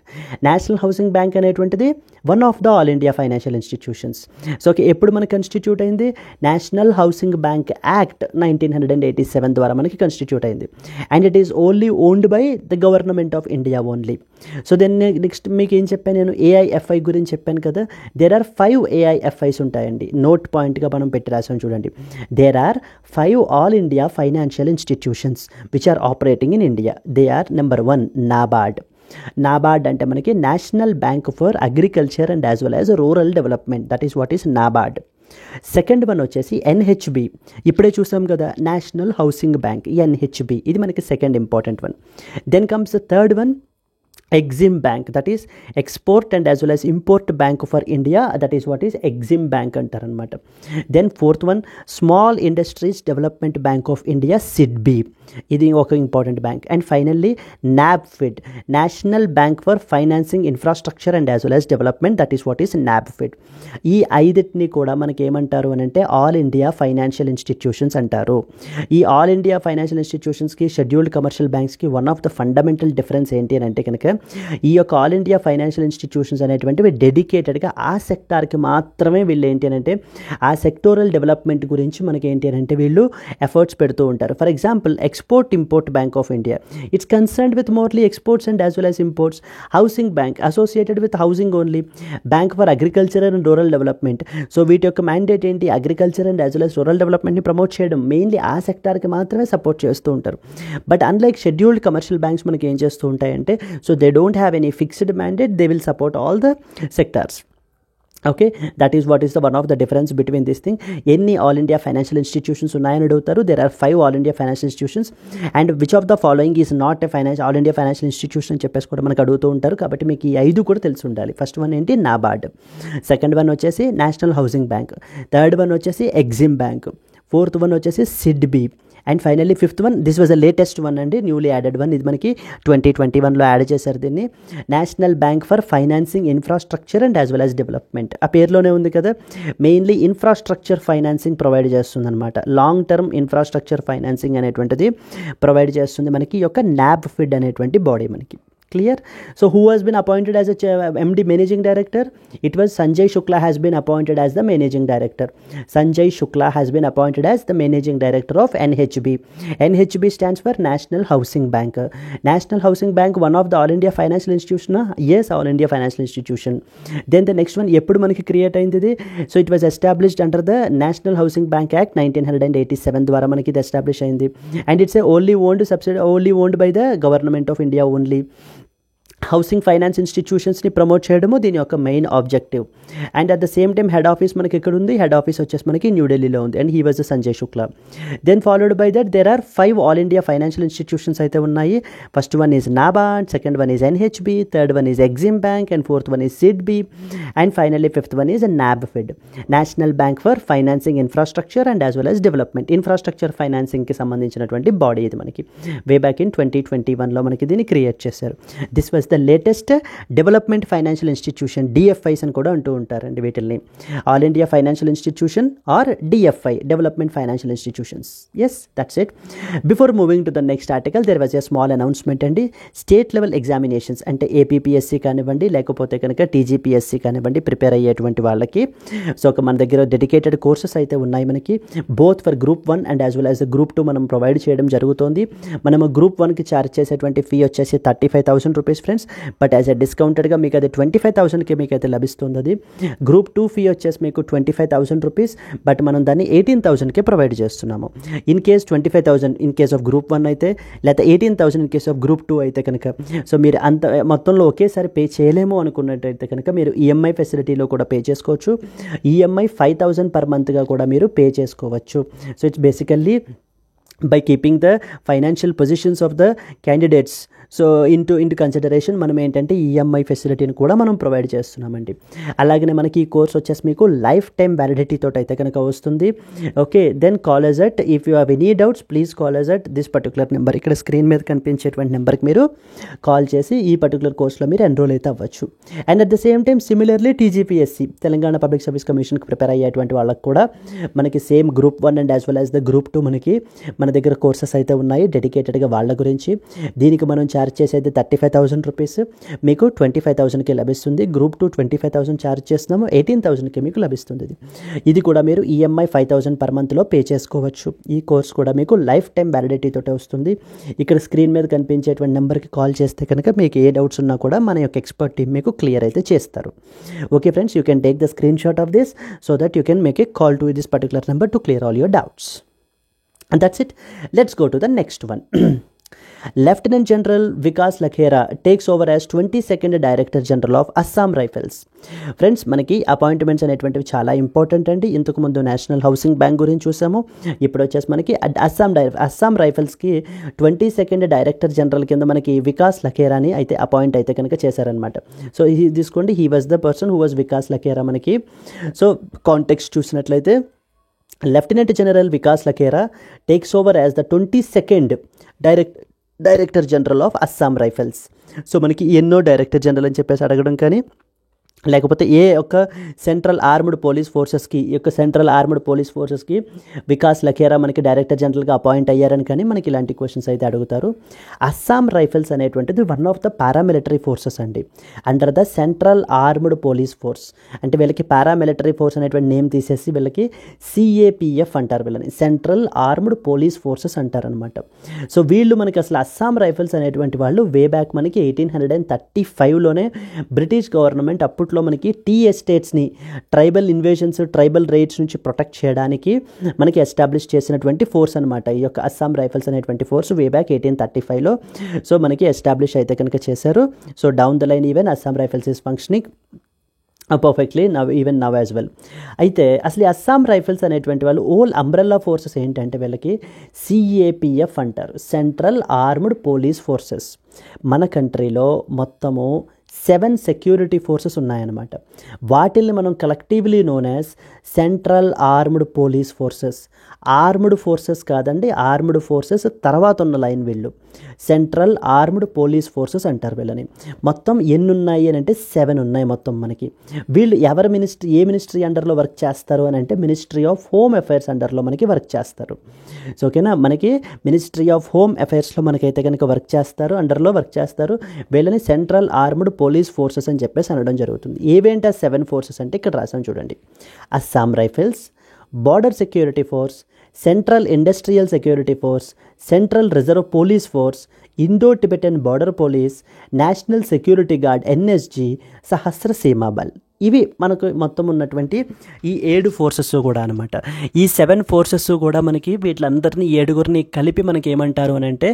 National Housing Bank అనేటువంటిది one of the all India financial institutions. So ఎప్పుడు మనకి కన్స్టిట్యూట్ అయింది? నేషనల్ హౌసింగ్ బ్యాంక్ యాక్ట్ 1987 ద్వారా మనకి కన్స్టిట్యూట్ అయింది. And it is only owned by the government of India only. So then next మీకు ఏం చెప్పాను నేను? ఏఐఎఫ్ఐ గురించి చెప్పాను కదా. దేర్ ఆర్ 5 ఏఐఎఫ్ఐస్ ఉంటాయండి. నోట్ పాయింట్గా మనం పెట్టి రాసాం చూడండి. There are 5 all India financial institutions which are operating in India. They are number 1 NABARD. NABARD అంటే మనకి National bank for agriculture and as well as Rural Development. That is what is NABARD. Second one వచ్చేసి ఎన్హెచ్బి. ఇప్పుడే చూసాం కదా నేషనల్ హౌసింగ్ బ్యాంక్, ఎన్హెచ్బి. ఇది మనకి second important one. Then comes the third one Exim Bank, that is Export and as well as Import Bank for India, that is what is Exim Bank antaranamata. Then fourth one Small Industries Development Bank of India, SIDBI. ఇది ఒక important bank. And finally NABFID, national bank for financing infrastructure and as well as development. That is what is NABFID. ఈ 5ని కూడా మనకి ఏమంటారు అని అంటే ఆల్ ఇండియా ఫైనాన్షియల్ ఇన్స్టిట్యూషన్స్ అంటారు. ఈ ఆల్ ఇండియా ఫైనాన్షియల్ ఇన్స్టిట్యూషన్స్కి షెడ్యూల్డ్ కమర్షియల్ బ్యాంక్స్కి one of the fundamental difference ఏంటి అని అంటే కనుక ఈ యొక్క ఆల్ ఇండియా ఫైనాన్షియల్ ఇన్స్టిట్యూషన్స్ అనేటువంటివి డెడికేటెడ్గా ఆ సెక్టార్కి మాత్రమే వీళ్ళు ఏంటి అని అంటే ఆ సెక్టోరల్ డెవలప్మెంట్ గురించి మనకి ఏంటి అని అంటే వీళ్ళు ఎఫర్ట్స్ పెడుతూ ఉంటారు. For example export import bank of India, it's concerned with morely exports and as well as imports. Housing bank associated with housing only. Bank for agriculture and rural development. So వీటి యొక్క మ్యాండేట్ ఏంటి? Agriculture and as well as rural డెవలప్మెంట్ని ప్రమోట్ చేయడం. మెయిన్లీ ఆ సెక్టార్కి మాత్రమే సపోర్ట్ చేస్తూ ఉంటారు. But unlike scheduled commercial banks మనకి ఏం చేస్తూ ఉంటాయంటే so they don't have any fixed mandate, they will support all the sectors. Okay, that is what is the one of the difference between this thing. ఎన్ని ఆల్ ఇండియా ఫైనాన్షియల్ ఇన్స్టిట్యూషన్స్ ఉన్నాయని అడుగుతారు. There are 5 all India financial institutions and which of the following is not a all India financial institution అని చెప్పేసి కూడా మనకు అడుగుతూ ఉంటారు. కాబట్టి మీకు ఈ 5 కూడా తెలిసి ఉండాలి. ఫస్ట్ వన్ ఏంటి? నాబార్డ్. సెకండ్ వన్ వచ్చేసి national housing bank. Third one వచ్చేసి ఎగ్జిమ్ బ్యాంక్. ఫోర్త్ వన్ వచ్చేసి SIDBI. And finally fifth one, this was the latest one అండి, న్యూలీ యాడెడ్ వన్. ఇది మనకి 2021లో యాడ్ చేశారు దీన్ని. National bank for financing infrastructure and as well as development. ఆ పేరులోనే ఉంది కదా, మెయిన్లీ ఇన్ఫ్రాస్ట్రక్చర్ ఫైనాన్సింగ్ ప్రొవైడ్ చేస్తుంది అనమాట. లాంగ్ టర్మ్ ఇన్ఫ్రాస్ట్రక్చర్ ఫైనాన్సింగ్ అనేటువంటిది ప్రొవైడ్ చేస్తుంది మనకి ఈ యొక్క NABFID అనేటువంటి బాడీ మనకి. Clear? So who has been appointed as a MD managing director? It was Sanjay Shukla has been appointed as the managing director. Sanjay Shukla has been appointed as the managing director of NHB. NHB stands for National Housing Bank. National Housing Bank, one of the All India Financial Institution. Yes, All India Financial Institution. Then the next one, ఎప్పుడు మనకి క్రియేట్ అయింది ఇది? So it was established under the national housing bank act 1987 ద్వారా మనకి ఇది ఎస్టాబ్లిష్ అయింది. And it's only owned by the government of India only. Housing finance ఇన్స్టిట్యూషన్స్ని ప్రమోట్ చేయడము దీని యొక్క main objective. And at the same time head office మనకి ఎక్కడ ఉంది? హెడ్ ఆఫీస్ వచ్చేసి మనకి న్యూఢిల్లీలో ఉంది. And he was Sanjay Shukla. Then followed by that there are 5 all India financial institutions అయితే ఉన్నాయి. First one is NABARD, second one is NHB, third one is EXIM bank, and fourth one is SIDBI, and finally fifth one is NaBFID, national bank for financing infrastructure and as well as development. Infrastructure ఫైనాన్సింగ్కి సంబంధించినటువంటి బాడీ ఇది మనకి వే బ్యాక్ ఇన్ 2021లో మనకి దీన్ని క్రియేట్ చేశారు. This was the latest development financial institution, DFIs అని కూడా అంటూ ఉంటారండి వీటిల్ని. All India financial institution or DFI, development financial institutions. Yes, that's it. Before moving to the next article there was a small announcement అండి. స్టేట్ లెవెల్ ఎగ్జామినేషన్స్ అంటే ఏపీపీఎస్సీ కానివ్వండి, లేకపోతే కనుక టీజీపీఎస్సీ కానివ్వండి, ప్రిపేర్ అయ్యేటువంటి వాళ్ళకి సో మన దగ్గర డెడికేటెడ్ కోర్సెస్ అయితే ఉన్నాయి మనకి, both for group 1 and as well as group 2 మనం ప్రొవైడ్ చేయడం జరుగుతోంది. మనము గ్రూప్ 1కి ఛార్జ్ చేసేటువంటి ఫీ వచ్చేసి 35,000 rupees friends. But as a డిస్కౌంటెడ్గా మీకు అది 25,000కి మీకు అయితే లభిస్తుంది. అది గ్రూప్ 2 ఫీ వచ్చేసి మీకు 25,000 రూపీస్, బట్ మనం దాన్ని 18,000కే ప్రొవైడ్ చేస్తున్నాము. In case 25,000 in case of group 1 అయితే, లేకపోతే 18,000 ఇన్ కేస్ ఆఫ్ గ్రూప్ 2 అయితే కనుక, సో మీరు అంత మొత్తంలో ఒకేసారి పే చేయలేము అనుకున్నట్టయితే కనుక మీరు ఈఎంఐ ఫెసిలిటీలో కూడా పే చేసుకోవచ్చు. ఈఎంఐ 5,000 పర్ మంత్గా కూడా మీరు పే చేసుకోవచ్చు. So it's basically by keeping the financial positions of the candidates so into consideration మనం ఏంటంటే ఈఎంఐ ఫెసిలిటీని కూడా మనం ప్రొవైడ్ చేస్తున్నామండి. అలాగనే మనకి ఈ కోర్స్ వచ్చేసి మీకు లైఫ్ టైం వ్యాలిడిటీ తోటి అయితే కనుక వస్తుంది. Okay, then call us at if you have any doubts please call us at this particular number. ఇక్కడ స్క్రీన్ మీద కనిపించేటువంటి నెంబర్కి మీరు కాల్ చేసి ఈ పర్టికులర్ కోర్స్లో మీరు ఎన్రోల్ అయితే అవ్వచ్చు. And at the same time similarly TGPSC, Telangana public service కమిషన్కి ప్రిపేర్ అయ్యేటువంటి వాళ్ళకి కూడా మనకి same group 1 and as well as the group 2 మనకి మన దగ్గర కోర్సెస్ అయితే ఉన్నాయి డెడికేటెడ్గా వాళ్ళ గురించి. దీనికి మనం ఛార్జ్ చేసేది 35,000 రూపీస్, మీకు 25,000కి లభిస్తుంది. గ్రూప్ 2 25,000 ఛార్జ్ చేస్తున్నాము, 18,000కి మీకు లభిస్తుంది. ఇది కూడా మీరు ఈఎంఐ 5,000 పర్ మంత్లో పే చేసుకోవచ్చు. ఈ కోర్స్ కూడా మీకు లైఫ్ టైం వ్యాలిడిటీ తోటే వస్తుంది. ఇక్కడ స్క్రీన్ మీద కనిపించేటువంటి నెంబర్కి కాల్ చేస్తే కనుక మీకు ఏ డౌట్స్ ఉన్నా కూడా మన యొక్క ఎక్స్పర్ట్ టీమ్ మీకు క్లియర్ అయితే చేస్తారు. Okay friends, you can take the screen shot of this so that you can make a call to this particular number to clear all your doubts. And that's it. Let's go to the next one. Lieutenant General Vikas Lakhera takes over as 22nd Director General of Assam Rifles. Friends, మనకి అపాయింట్మెంట్స్ అనేటువంటివి చాలా ఇంపార్టెంట్ అండి. ఇంతకు ముందు నేషనల్ హౌసింగ్ బ్యాంక్ గురించి చూసాము, ఇప్పుడు వచ్చేసి మనకి అస్సాం రైఫల్స్కి 22nd డైరెక్టర్ జనరల్ కింద మనకి వికాస్ లఖేరాని అయితే అపాయింట్ అయితే కనుక చేశారనమాట. సో ఇది తీసుకోండి, he was the person who was Vikas Lakhera మనకి. సో కాంటెక్స్ట్ చూసినట్లయితే Lieutenant General Vikas Lakhera takes over as the 22nd Director General of Assam Rifles. So మనకి ఎన్నో డైరెక్టర్ జనరల్ అని చెప్పేసి అడగడం కానీ, లేకపోతే ఏ యొక్క central armed police ఫోర్సెస్కి Vikas Lakhera మనకి డైరెక్టర్ జనరల్గా అపాయింట్ అయ్యారని కానీ మనకి ఇలాంటి క్వశ్చన్స్ అయితే అడుగుతారు. అస్సాం రైఫిల్స్ అనేటువంటిది one of the paramilitary forces అండి, under the central armed police force. అంటే వీళ్ళకి పారామిలిటరీ ఫోర్స్ అనేటువంటి నేమ్ తీసేసి వీళ్ళకి సిఏపిఎఫ్ అంటారు, వీళ్ళని సెంట్రల్ ఆర్మ్డ్ పోలీస్ ఫోర్సెస్ అంటారనమాట. సో వీళ్ళు మనకి అసలు అస్సాం రైఫిల్స్ అనేటువంటి వాళ్ళు వే బ్యాక్ మనకి 1835లోనే బ్రిటిష్ గవర్నమెంట్ అప్పట్లో మనకి టీ ఎస్టేట్స్ని ట్రైబల్ ఇన్వేషన్స్, ట్రైబల్ రైట్స్ నుంచి ప్రొటెక్ట్ చేయడానికి మనకి ఎస్టాబ్లిష్ చేసినటువంటి ఫోర్స్ అనమాట ఈ యొక్క అస్సాం రైఫిల్స్ అనేటువంటి ఫోర్స్ వే బ్యాక్ 1835లో సో మనకి ఎస్టాబ్లిష్ అయితే కనుక చేశారు. So down the line even Assam rifles is functioning perfectly even now as well. అయితే అసలు అస్సాం రైఫిల్స్ అనేటువంటి వాళ్ళు ఓల్ అంబ్రెల్లా ఫోర్సెస్ ఏంటంటే వీళ్ళకి సిఏపిఎఫ్ అంటారు, సెంట్రల్ ఆర్మ్డ్ పోలీస్ ఫోర్సెస్. మన కంట్రీలో మొత్తము 7 సెక్యూరిటీ ఫోర్సెస్ ఉన్నాయన్నమాట. వాటిల్ని మనం collectively known as central armed police forces. Armed forces కాదండి, ఆర్మ్డ్ ఫోర్సెస్ తర్వాత ఉన్న లైన్ వీళ్ళు సెంట్రల్ ఆర్మ్డ్ పోలీస్ ఫోర్సెస్ అంటారు వీళ్ళని. మొత్తం ఎన్ని ఉన్నాయి అని అంటే 7 ఉన్నాయి మొత్తం మనకి. వీళ్ళు ఎవరి మినిస్ట్రీ, ఏ మినిస్ట్రీ అండర్లో వర్క్ చేస్తారు అని అంటే మినిస్ట్రీ ఆఫ్ హోమ్ అఫైర్స్ అండర్లో మనకి వర్క్ చేస్తారు. సో ఓకేనా, మనకి మినిస్ట్రీ ఆఫ్ హోమ్ అఫైర్స్లో మనకైతే కనుక వర్క్ చేస్తారు, అండర్లో వర్క్ చేస్తారు. వీళ్ళని సెంట్రల్ ఆర్మ్డ్ పోలీస్ ఫోర్సెస్ అని చెప్పేసి అనడం జరుగుతుంది. ఏవేంటి ఆ 7 ఫోర్సెస్ అంటే ఇక్కడ రాసాం చూడండి. Assam rifles, border security force, central industrial security force, central reserve police force, Indo Tibetan border police, national security guard NSG, Sashastra Seema Bal. ఇవి మనకు మొత్తం ఉన్నటువంటి ఈ 7 ఫోర్సెస్ కూడా అనమాట. ఈ 7 ఫోర్సెస్ కూడా మనకి వీటిలందరినీ 7గురిని కలిపి మనకి ఏమంటారు అని అంటే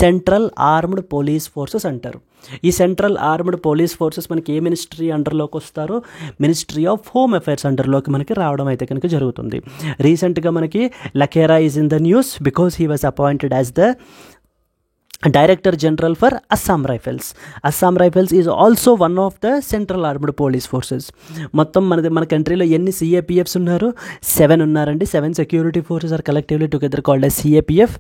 సెంట్రల్ ఆర్మ్డ్ పోలీస్ ఫోర్సెస్ అంటారు. ఈ సెంట్రల్ ఆర్మ్డ్ పోలీస్ ఫోర్సెస్ మనకి ఏ మినిస్ట్రీ అండర్లోకి వస్తారో మినిస్ట్రీ ఆఫ్ హోమ్ అఫైర్స్ అండర్లోకి మనకి రావడం అయితే కనుక జరుగుతుంది. రీసెంట్గా మనకి Lakhera is in the news because he was appointed as the director general for Assam rifles. Assam rifles is also one of the central armed police forces. మొత్తం మన కంట్రీలో ఎన్ని సిఏపిఎఫ్స్ ఉన్నారు? 7 ఉన్నారండి. 7 security forces are collectively together called as CAPF,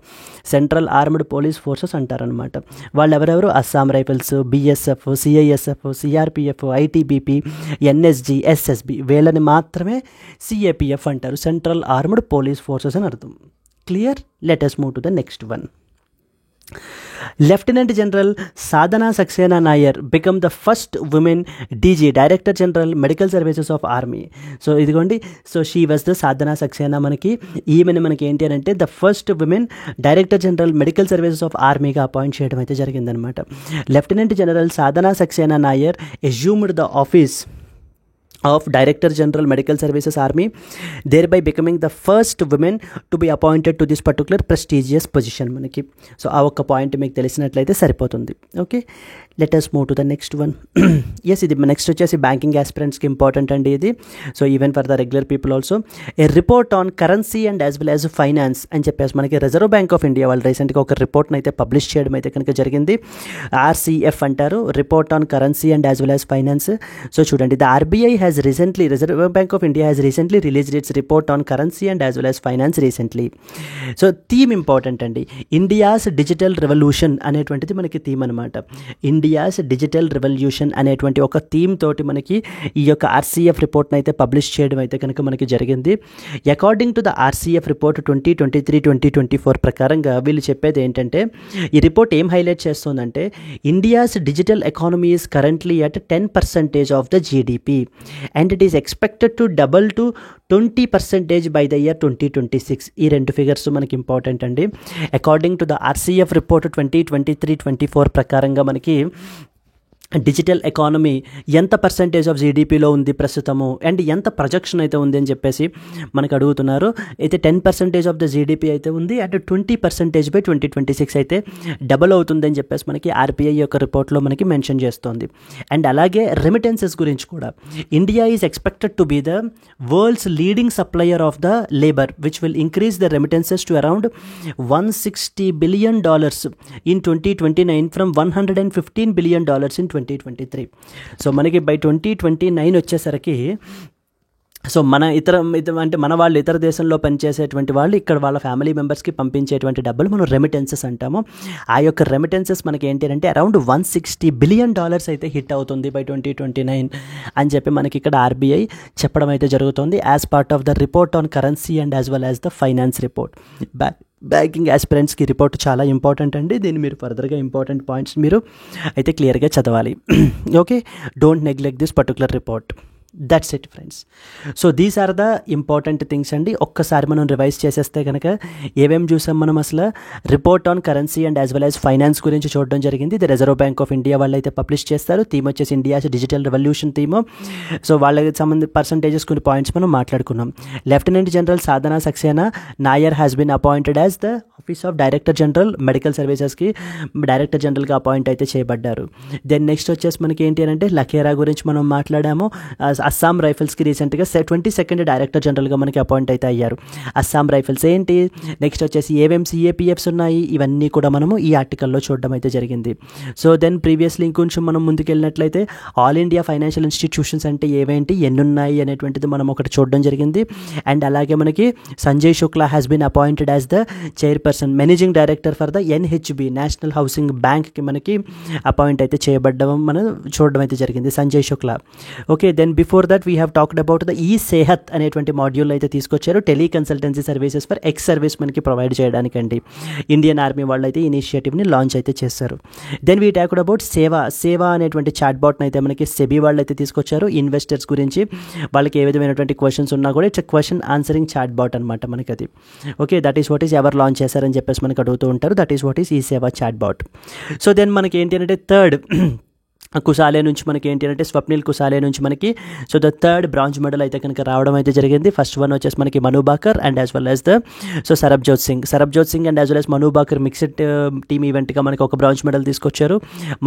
central armed police forces అంటారనమాట. వాళ్ళు ఎవరెవరు? Assam rifles, BSF, CISF, CRPF, ITBP, NSG, SSB, వీళ్ళని మాత్రమే సిఏపిఎఫ్ అంటారు, సెంట్రల్ ఆర్మ్డ్ పోలీస్ ఫోర్సెస్ అని అర్థం. Clear? Let us move to the next one. Lieutenant General Sadhana Saxena Nair become the first women DG, Director General Medical Services of Army. So idigondi, so she was the Sadhana Saxena మనకి ఈమెను మనకి ఏంటి అని అంటే the first women director general medical services of ఆర్మీగా అపాయింట్ చేయడం అయితే జరిగిందనమాట. Lieutenant general Sadhana Saxena Nair assumed the office of Director General Medical Services Army, thereby becoming the first women to be appointed to this particular prestigious position మనకి. సో ఆ ఒక్క పాయింట్ మీకు తెలిసినట్లయితే సరిపోతుంది. Okay, let us move to the next one. Yes, ఇది నెక్స్ట్ వచ్చేసి బ్యాంకింగ్ ఆస్పిరెంట్స్కి ఇంపార్టెంట్ అండి ఇది. So even for the regular people also. A report on currency and as well as finance అని చెప్పేసి మనకి రిజర్వ్ బ్యాంక్ ఆఫ్ ఇండియా వాళ్ళు రీసెంట్గా ఒక రిపోర్ట్ని అయితే పబ్లిష్ చేయడం అయితే కనుక జరిగింది. RCF అంటారు, report on currency and as well as finance. So చూడండి, the RBI has recently, Reserve Bank of India has recently released its report on currency and as well as finance recently. So theme important అండి. ఇండియాస్ డిజిటల్ రెవల్యూషన్ అనేటువంటిది మనకి థీమ్ అనమాట. ఇండియాస్ డిజిటల్ రెవల్యూషన్ అనేటువంటి ఒక థీమ్ తోటి మనకి ఈ యొక్క RCF రిపోర్ట్ని అయితే పబ్లిష్ చేయడం అయితే కనుక మనకి జరిగింది. According to the RCF report 2023-2024 ప్రకారంగా వీళ్ళు చెప్పేది ఏంటంటే, ఈ రిపోర్ట్ ఏం హైలైట్ చేస్తుందంటే India's digital economy is currently at 10% of the GDP and it is expected to double to 20% by the year 2026. ఈ 2 ఫిగర్స్ మనకి ఇంపార్టెంట్ అండి. According to the RCF report 2023-24 ప్రకారంగా మనకి డిజిటల్ ఎకానమీ ఎంత పర్సెంటేజ్ ఆఫ్ జీడిపిలో ఉంది ప్రస్తుతము అండ్ ఎంత ప్రొజెక్షన్ అయితే ఉంది అని చెప్పేసి మనకు అడుగుతున్నారు. అయితే 10% ఆఫ్ ద జీడిపి అయితే ఉంది, అండ్ 20% బై 2026 అయితే డబల్ అవుతుంది అని చెప్పేసి మనకి RBI యొక్క రిపోర్ట్లో మనకి మెన్షన్ చేస్తోంది. అండ్ అలాగే రెమిటెన్సెస్ గురించి కూడా, India is expected to be the world's leading supplier of the labour which will increase the remittances to around $160 billion in 2029 from $115 billion in 2023. So మనకి బై 2029 వచ్చేసరికి, సో అంటే మన వాళ్ళు ఇతర దేశంలో పనిచేసేటువంటి వాళ్ళు ఇక్కడ వాళ్ళ ఫ్యామిలీ మెంబర్స్కి పంపించేటువంటి డబ్బులు మనం రెమిటెన్సెస్ అంటాము. ఆ యొక్క రెమిటెన్సెస్ మనకి ఏంటి అంటే అరౌండ్ $160 billion అయితే హిట్ అవుతుంది బై 2029 అని చెప్పి మనకి ఇక్కడ RBI చెప్పడం అయితే జరుగుతుంది as part of the report on currency and as well as the finance report. Banking ఆస్పిరెంట్స్కి రిపోర్ట్ చాలా ఇంపార్టెంట్ అండి. దీన్ని మీరు ఫర్దర్గా ఇంపార్టెంట్ పాయింట్స్ మీరు అయితే క్లియర్గా చదవాలి. Okay, don't neglect this particular report. That's it friends. So these are the important things అండి. ఒక్కసారి మనం రివైజ్ చేసేస్తే కనుక ఏమేమి చూసాం మనం అసలు, report on currency and as well as finance గురించి చూడడం జరిగింది. ఇది రిజర్వ్ బ్యాంక్ ఆఫ్ ఇండియా వాళ్ళు అయితే పబ్లిష్ చేస్తారు. థీమ్ వచ్చేసి India's digital revolution theme. So వాళ్ళకి సంబంధించి పర్సంటేజెస్ కొన్ని పాయింట్స్ మనం మాట్లాడుకున్నాం. Lieutenant general Sadhana Saxena Nair has been appointed as the office of director general medical సర్వీసెస్కి డైరెక్టర్ జనరల్గా అపాయింట్ అయితే చేయబడ్డారు. దెన్ నెక్స్ట్ వచ్చేసి మనకి ఏంటి అంటే లఖేరా గురించి మనం మాట్లాడాము. అస్సాం రైఫిల్స్కి రీసెంట్గా 22nd డైరెక్టర్ జనరల్గా మనకి అపాయింట్ అయితే అయ్యారు. అస్సాం రైఫిల్స్ ఏంటి, నెక్స్ట్ వచ్చేసి ఏమేమి సిఏపిఎఫ్స్ ఉన్నాయి, ఇవన్నీ కూడా మనము ఈ ఆర్టికల్లో చూడడం అయితే జరిగింది. సో దెన్ ప్రీవియస్లీ ఇంకొంచెం మనం ముందుకెళ్ళినట్లయితే ఆల్ ఇండియా ఫైనాన్షియల్ ఇన్స్టిట్యూషన్స్ అంటే ఏవేంటి, ఎన్ని ఉన్నాయి అనేటువంటిది మనం ఒకటి చూడడం జరిగింది. అండ్ అలాగే మనకి Sanjay Shukla has been appointed as the chairperson managing director for the NHB national housing బ్యాంక్కి మనకి అపాయింట్ అయితే చేయబడ్డం మనం చూడడం అయితే జరిగింది, Sanjay Shukla. Okay, then before that we have talked about the ఈ సేహత్ అనేటువంటి మాడ్యూల్ అయితే తీసుకొచ్చారు. Tele consultancy services for ex service మనకి ప్రొవైడ్ చేయడానికండి ఇండియన్ ఆర్మీ వాళ్ళు అయితే ఇనిషియేటివ్ని లాంచ్ అయితే చేశారు. దెన్ వీ టాక్డ్ అబౌట్ సేవా అనేటువంటి చాట్ బాట్ని అయితే మనకి సెబీ వాళ్ళు అయితే తీసుకొచ్చారు. ఇన్వెస్టర్స్ గురించి వాళ్ళకి ఏ విధమైనటువంటి క్వశ్చన్స్ ఉన్నా కూడా it's question answering chat bat అనమాట మనకి అది. Okay, that is what is ఎవరు లాంచ్ చేశారని చెప్పేసి మనకు అడుగుతూ ఉంటారు. దట్ ఈస్ వాట్ ఈస్ ఈ సేవా చాట్ బాట్. సో దెన్ మనకి ఏంటి అంటే థర్డ్ కుసాలే నుంచి మనకి ఏంటి అంటే స్వప్నిల్ కుసాలే నుంచి మనకి so the third bronze medal అయితే కనుక రావడం అయితే జరిగింది. ఫస్ట్ వన్ వచ్చేసి మనకి Manu Bhaker and as well as the so Sarabjot Singh and as well as Manu Bhaker mixed team ఈవెంట్గా మనకి ఒక బ్రాంజ్ మెడల్ తీసుకొచ్చారు.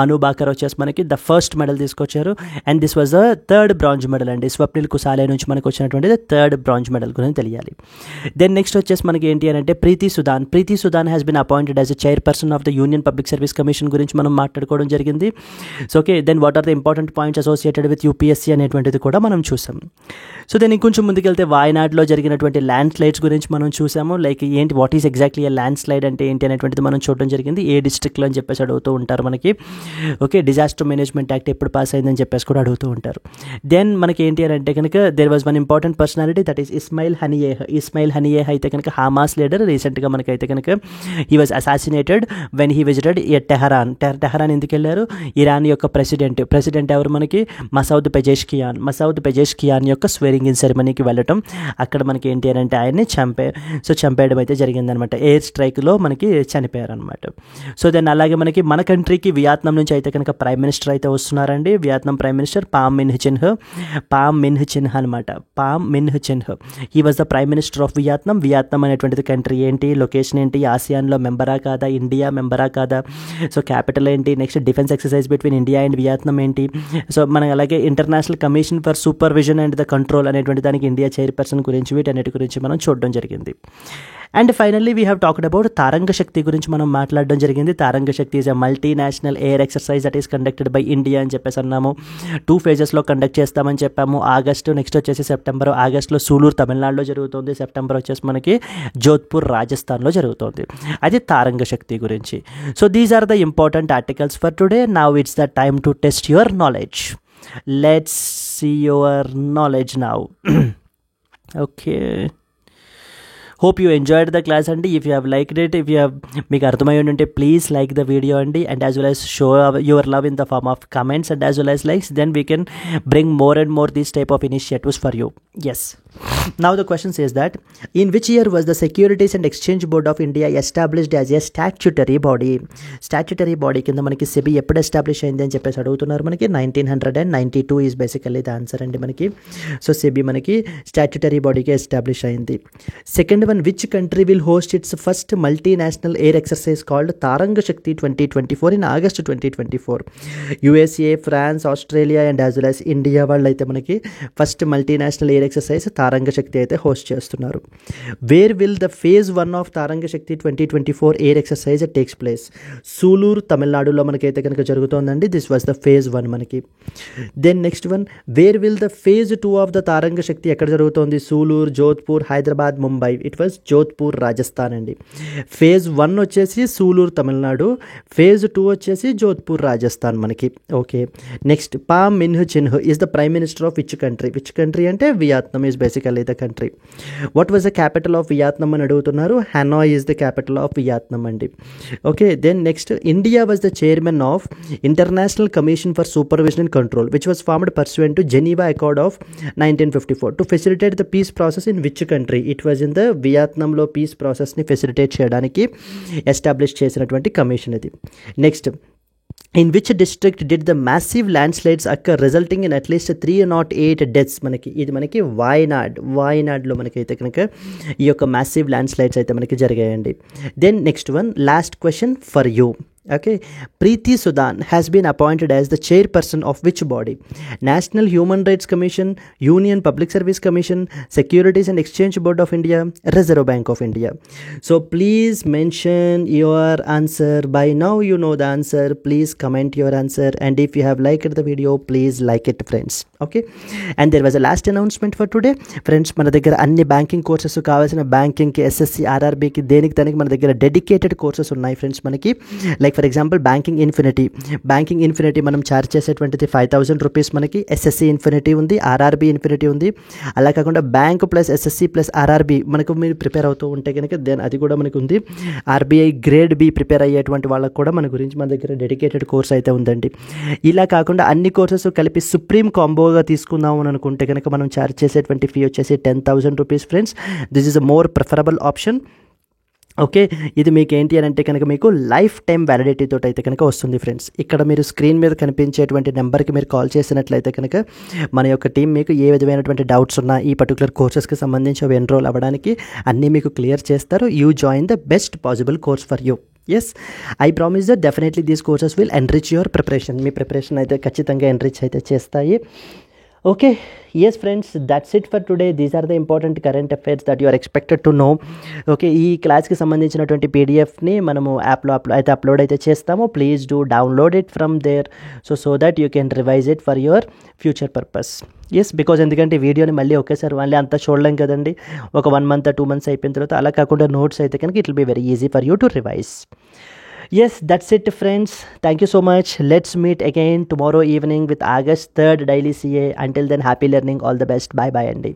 మను బాకర్ వచ్చేసి మనకి ద ఫస్ట్ మెడల్ తీసుకొచ్చారు and this was the third bronze medal అండి. స్వప్నిల్ కుసాలే నుంచి మనకు వచ్చినటువంటి థర్డ్ బ్రాంజ్ మెడల్ గురించి తెలియాలి. దెన్ నెక్స్ట్ వచ్చేసి మనకి ఏంటి అంటే Preeti Sudan has been appointed as a chairperson of the union public service commission గురించి మనం మాట్లాడుకోవడం జరిగింది. So okay, then what are the important points associated with UPSC అనేటువంటిది కూడా మనం చూసాం. సో దెన్ ఇంకొంచెం ముందుకెళ్తే వాయనాడ్లో జరిగినటువంటి ల్యాండ్ స్లైడ్స్ గురించి మనం చూసాము. లైక్ ఏంటి, what is exactly A land slide అంటే ఏంటి అనేటువంటిది మనం చూడడం జరిగింది. ఏ డిస్ట్రిక్ట్లో అని చెప్పేసి అడుగుతూ ఉంటారు మనకి. ఓకే, డిజాస్టర్ మేనేజ్మెంట్ యాక్ట్ ఎప్పుడు పాస్ అయిందని చెప్పేసి కూడా అడుగుతూ ఉంటారు. దెన్ మనకి ఏంటి అని అంటే కనుక there was one important personality, that is Ismail Haniyeh అయితే కనుక హమాస్ లీడర్. రీసెంట్గా మనకైతే కనుక he was assassinated when he visited Tehran ఎందుకు వెళ్ళారు, ఇరాన్ యొక్క ప్రెసిడెంట్ ఎవరు మనకి మసౌద్ పెజెష్కియాన్ యొక్క స్వేరింగ్ ఇన్ సెరమనీకి వెళ్ళటం, అక్కడ మనకి ఏంటి అంటే ఆయన్ని చంపేయడం అయితే జరిగిందనమాట. ఎయిర్ స్ట్రైక్లో మనకి చనిపోయారు అనమాట. సో దెన్ అలాగే మనకి మన కంట్రీకి వియత్నాం నుంచి అయితే కనుక ప్రైమ్ మినిస్టర్ అయితే వస్తున్నారండి. Vietnam prime minister palm Minh చిన్హ్ అనమాట. He was the prime minister of Vietnam అనేటువంటిది కంట్రీ ఏంటి, లొకేషన్ ఏంటి, ఆసియాన్లో మెంబరా కాదా, ఇండియా మెంబరా కాదా, సో క్యాపిటల్ ఏంటి, next defence exercise between India and Vietnam ఏంటి, సో మనకి అలాగే international commission for supervision and the control అనేటువంటి దానికి ఇండియా చైర్పర్సన్ గురించి వీటన్నిటి గురించి మనం చూడడం జరిగింది. And finally we have talked about Tarang Shakti గురించి మనం మాట్లాడడం జరిగింది. Tarang Shakti is a multinational air exercise that is conducted by India అని చెప్పేసి అన్నాము. 2 phases కండక్ట్ చేస్తామని చెప్పాము. ఆగస్టు, నెక్స్ట్ వచ్చేసి సెప్టెంబర్. ఆగస్టులో సూలూరు తమిళనాడులో జరుగుతుంది, సెప్టెంబర్ వచ్చేసి మనకి జోధ్పూర్ రాజస్థాన్లో జరుగుతుంది. అది తారంగ శక్తి గురించి. So these are the important articles for today. Now it's the time to test your knowledge. Let's see your knowledge now. Okay. Hope you enjoyed the class and if you have liked it, if you have మీకు అర్థమై ఉంటే please like the video and as well as show your love in the form of comments and as well as likes, then we can bring more and more these type of initiatives for you. Yes. Now the question says that in which year was the Securities and Exchange Board of India established as a statutory body? Statutory body కింద మనకి సెబీ ఎప్పుడు ఎస్టాబ్లిష్ అయింది అని చెప్పేసి అడుగుతున్నారు మనకి. 1992 ఈజ్ బేసికల్లీ ద ఆన్సర్ అండి మనకి. సో సెబీ మనకి స్టాట్యుటరీ బాడీకి ఎస్టాబ్లిష్ అయింది. Second one, which country will host its first multinational air exercise called Tarang Shakti 2024 in August 2024? USA, France, Australia and as well as India వాళ్ళు అయితే మనకి first multinational air exercise Tarang Shakti అయితే హోస్ట్ చేస్తున్నారు. Where will the phase 1 of Tarang Shakti 2024 air exercise takes place? Sulur తమిళనాడులో మనకైతే కనుక జరుగుతోందండి. దిస్ వాజ్ ద phase 1 మనకి. Then next one, where will the phase 2 of the Tarang Shakti ఎక్కడ జరుగుతోంది? సూలూరు, జోధ్పూర్, హైదరాబాద్, ముంబై. ఇట్ వాజ్ జోధ్పూర్ రాజస్థాన్ అండి. phase 1 వచ్చేసి సూలూరు తమిళనాడు, phase 2 వచ్చేసి జోధ్పూర్ రాజస్థాన్ మనకి. Okay, next, Pham Minh Chinh is the prime minister of which country? Which country అంటే Vietnam is basically the country. What was the capital of Vietnam అని అడుగుతున్నారు. Hanoi is the capital of Vietnam అండి. Okay, then next, India was the chairman of international commission for supervision and control which was formed pursuant to Geneva accord of 1954 to facilitate the peace process in which country? It was in the వియత్నాంలో పీస్ ప్రాసెస్ని ఫెసిలిటేట్ చేయడానికి ఎస్టాబ్లిష్ చేసినటువంటి కమిషన్ ఇది. Next, in which district did the massive landslides occur resulting in at least 308 deaths? మనకి ఇది మనకి వాయనాడ్లో మనకైతే కనుక ఈ యొక్క మ్యాసివ్ ల్యాండ్ స్లైడ్స్ అయితే మనకి జరిగాయండి. Then next one, last question for you. Okay, Preeti Sudan has been appointed as the chairperson of which body? National Human Rights Commission, Union Public Service Commission, Securities and Exchange Board of India, Reserve Bank of India. So please mention your answer. By now you know the answer. Please comment your answer, and if you have liked the video, please like it, friends. Okay, and there was a last announcement for today, friends. మన దగ్గర అన్ని బ్యాంకింగ్ కోర్సెస్ కావాల్సిన బ్యాంకింగ్కి, ఎస్ఎస్సి, ఆర్ఆర్బీకి, దేనికి దానికి మన దగ్గర డెడికేటెడ్ కోర్సెస్ ఉన్నాయి, ఫ్రెండ్స్. మనకి like for example banking infinity మనం ఛార్జ్ చేసేటువంటిది 5,000 రూపీస్. మనకి ఎస్ఎస్సి ఇన్ఫినిటీ ఉంది, ఆర్ఆర్బీ ఇన్ఫినిటీ ఉంది. అలా కాకుండా bank plus SSC plus RRB మనకు మీరు ప్రిపేర్ అవుతూ ఉంటే కనుక దెన్ అది కూడా మనకు ఉంది. ఆర్బీఐ గ్రేడ్ బి ప్రిపేర్ అయ్యేటువంటి వాళ్ళకు కూడా మన గురించి మన దగ్గర డెడికేటెడ్ కోర్స్ అయితే ఉందండి. ఇలా కాకుండా అన్ని కోర్సెస్ కలిపి సుప్రీం కాంబోగా తీసుకుందాం అని అనుకుంటే కనుక మనం ఛార్జ్ చేసేటువంటి ఫీ వచ్చేసి 10,000 rupees, friends. This is a more preferable option. Okay, ఇది మీకు ఏంటి అని అంటే కనుక మీకు లైఫ్ టైం వ్యాలిడిటీ తోటి అయితే కనుక వస్తుంది, ఫ్రెండ్స్. ఇక్కడ మీరు స్క్రీన్ మీద కనిపించేటువంటి నెంబర్కి మీరు కాల్ చేసినట్లయితే కనుక మన యొక్క టీం మీకు ఏ విధమైనటువంటి డౌట్స్ ఉన్నా ఈ పర్టికులర్ కోర్సెస్కి సంబంధించి అవి ఎన్రోల్ అవ్వడానికి అన్నీ మీకు క్లియర్ చేస్తారు. You join the best possible course for you. Yes, I promise that definitely these courses will enrich your preparation. మీ ప్రిపరేషన్ అయితే ఖచ్చితంగా ఎన్రిచ్ అయితే చేస్తాయి. Okay, yes friends, that's it for today. These are the important current affairs that you are expected to know. Okay, ఈ క్లాస్కి సంబంధించినటువంటి పీడిఎఫ్ని మనము యాప్లో అప్లోడ్ అయితే చేస్తాము. Please do download it from there so that you can revise it for your future purpose. Yes, because ఎందుకంటే వీడియోని మళ్ళీ ఒకేసారి మళ్ళీ అంతా చూడలేం కదండి. ఒక 1 month 2 months అయిపోయిన తర్వాత అలా కాకుండా నోట్స్ అయితే కనుక it will be very easy for you to revise. Yes, that's it, friends. Thank you so much. Let's meet again tomorrow evening with August 3rd Daily CA. Until then, happy learning. All the best. Bye bye, Andy.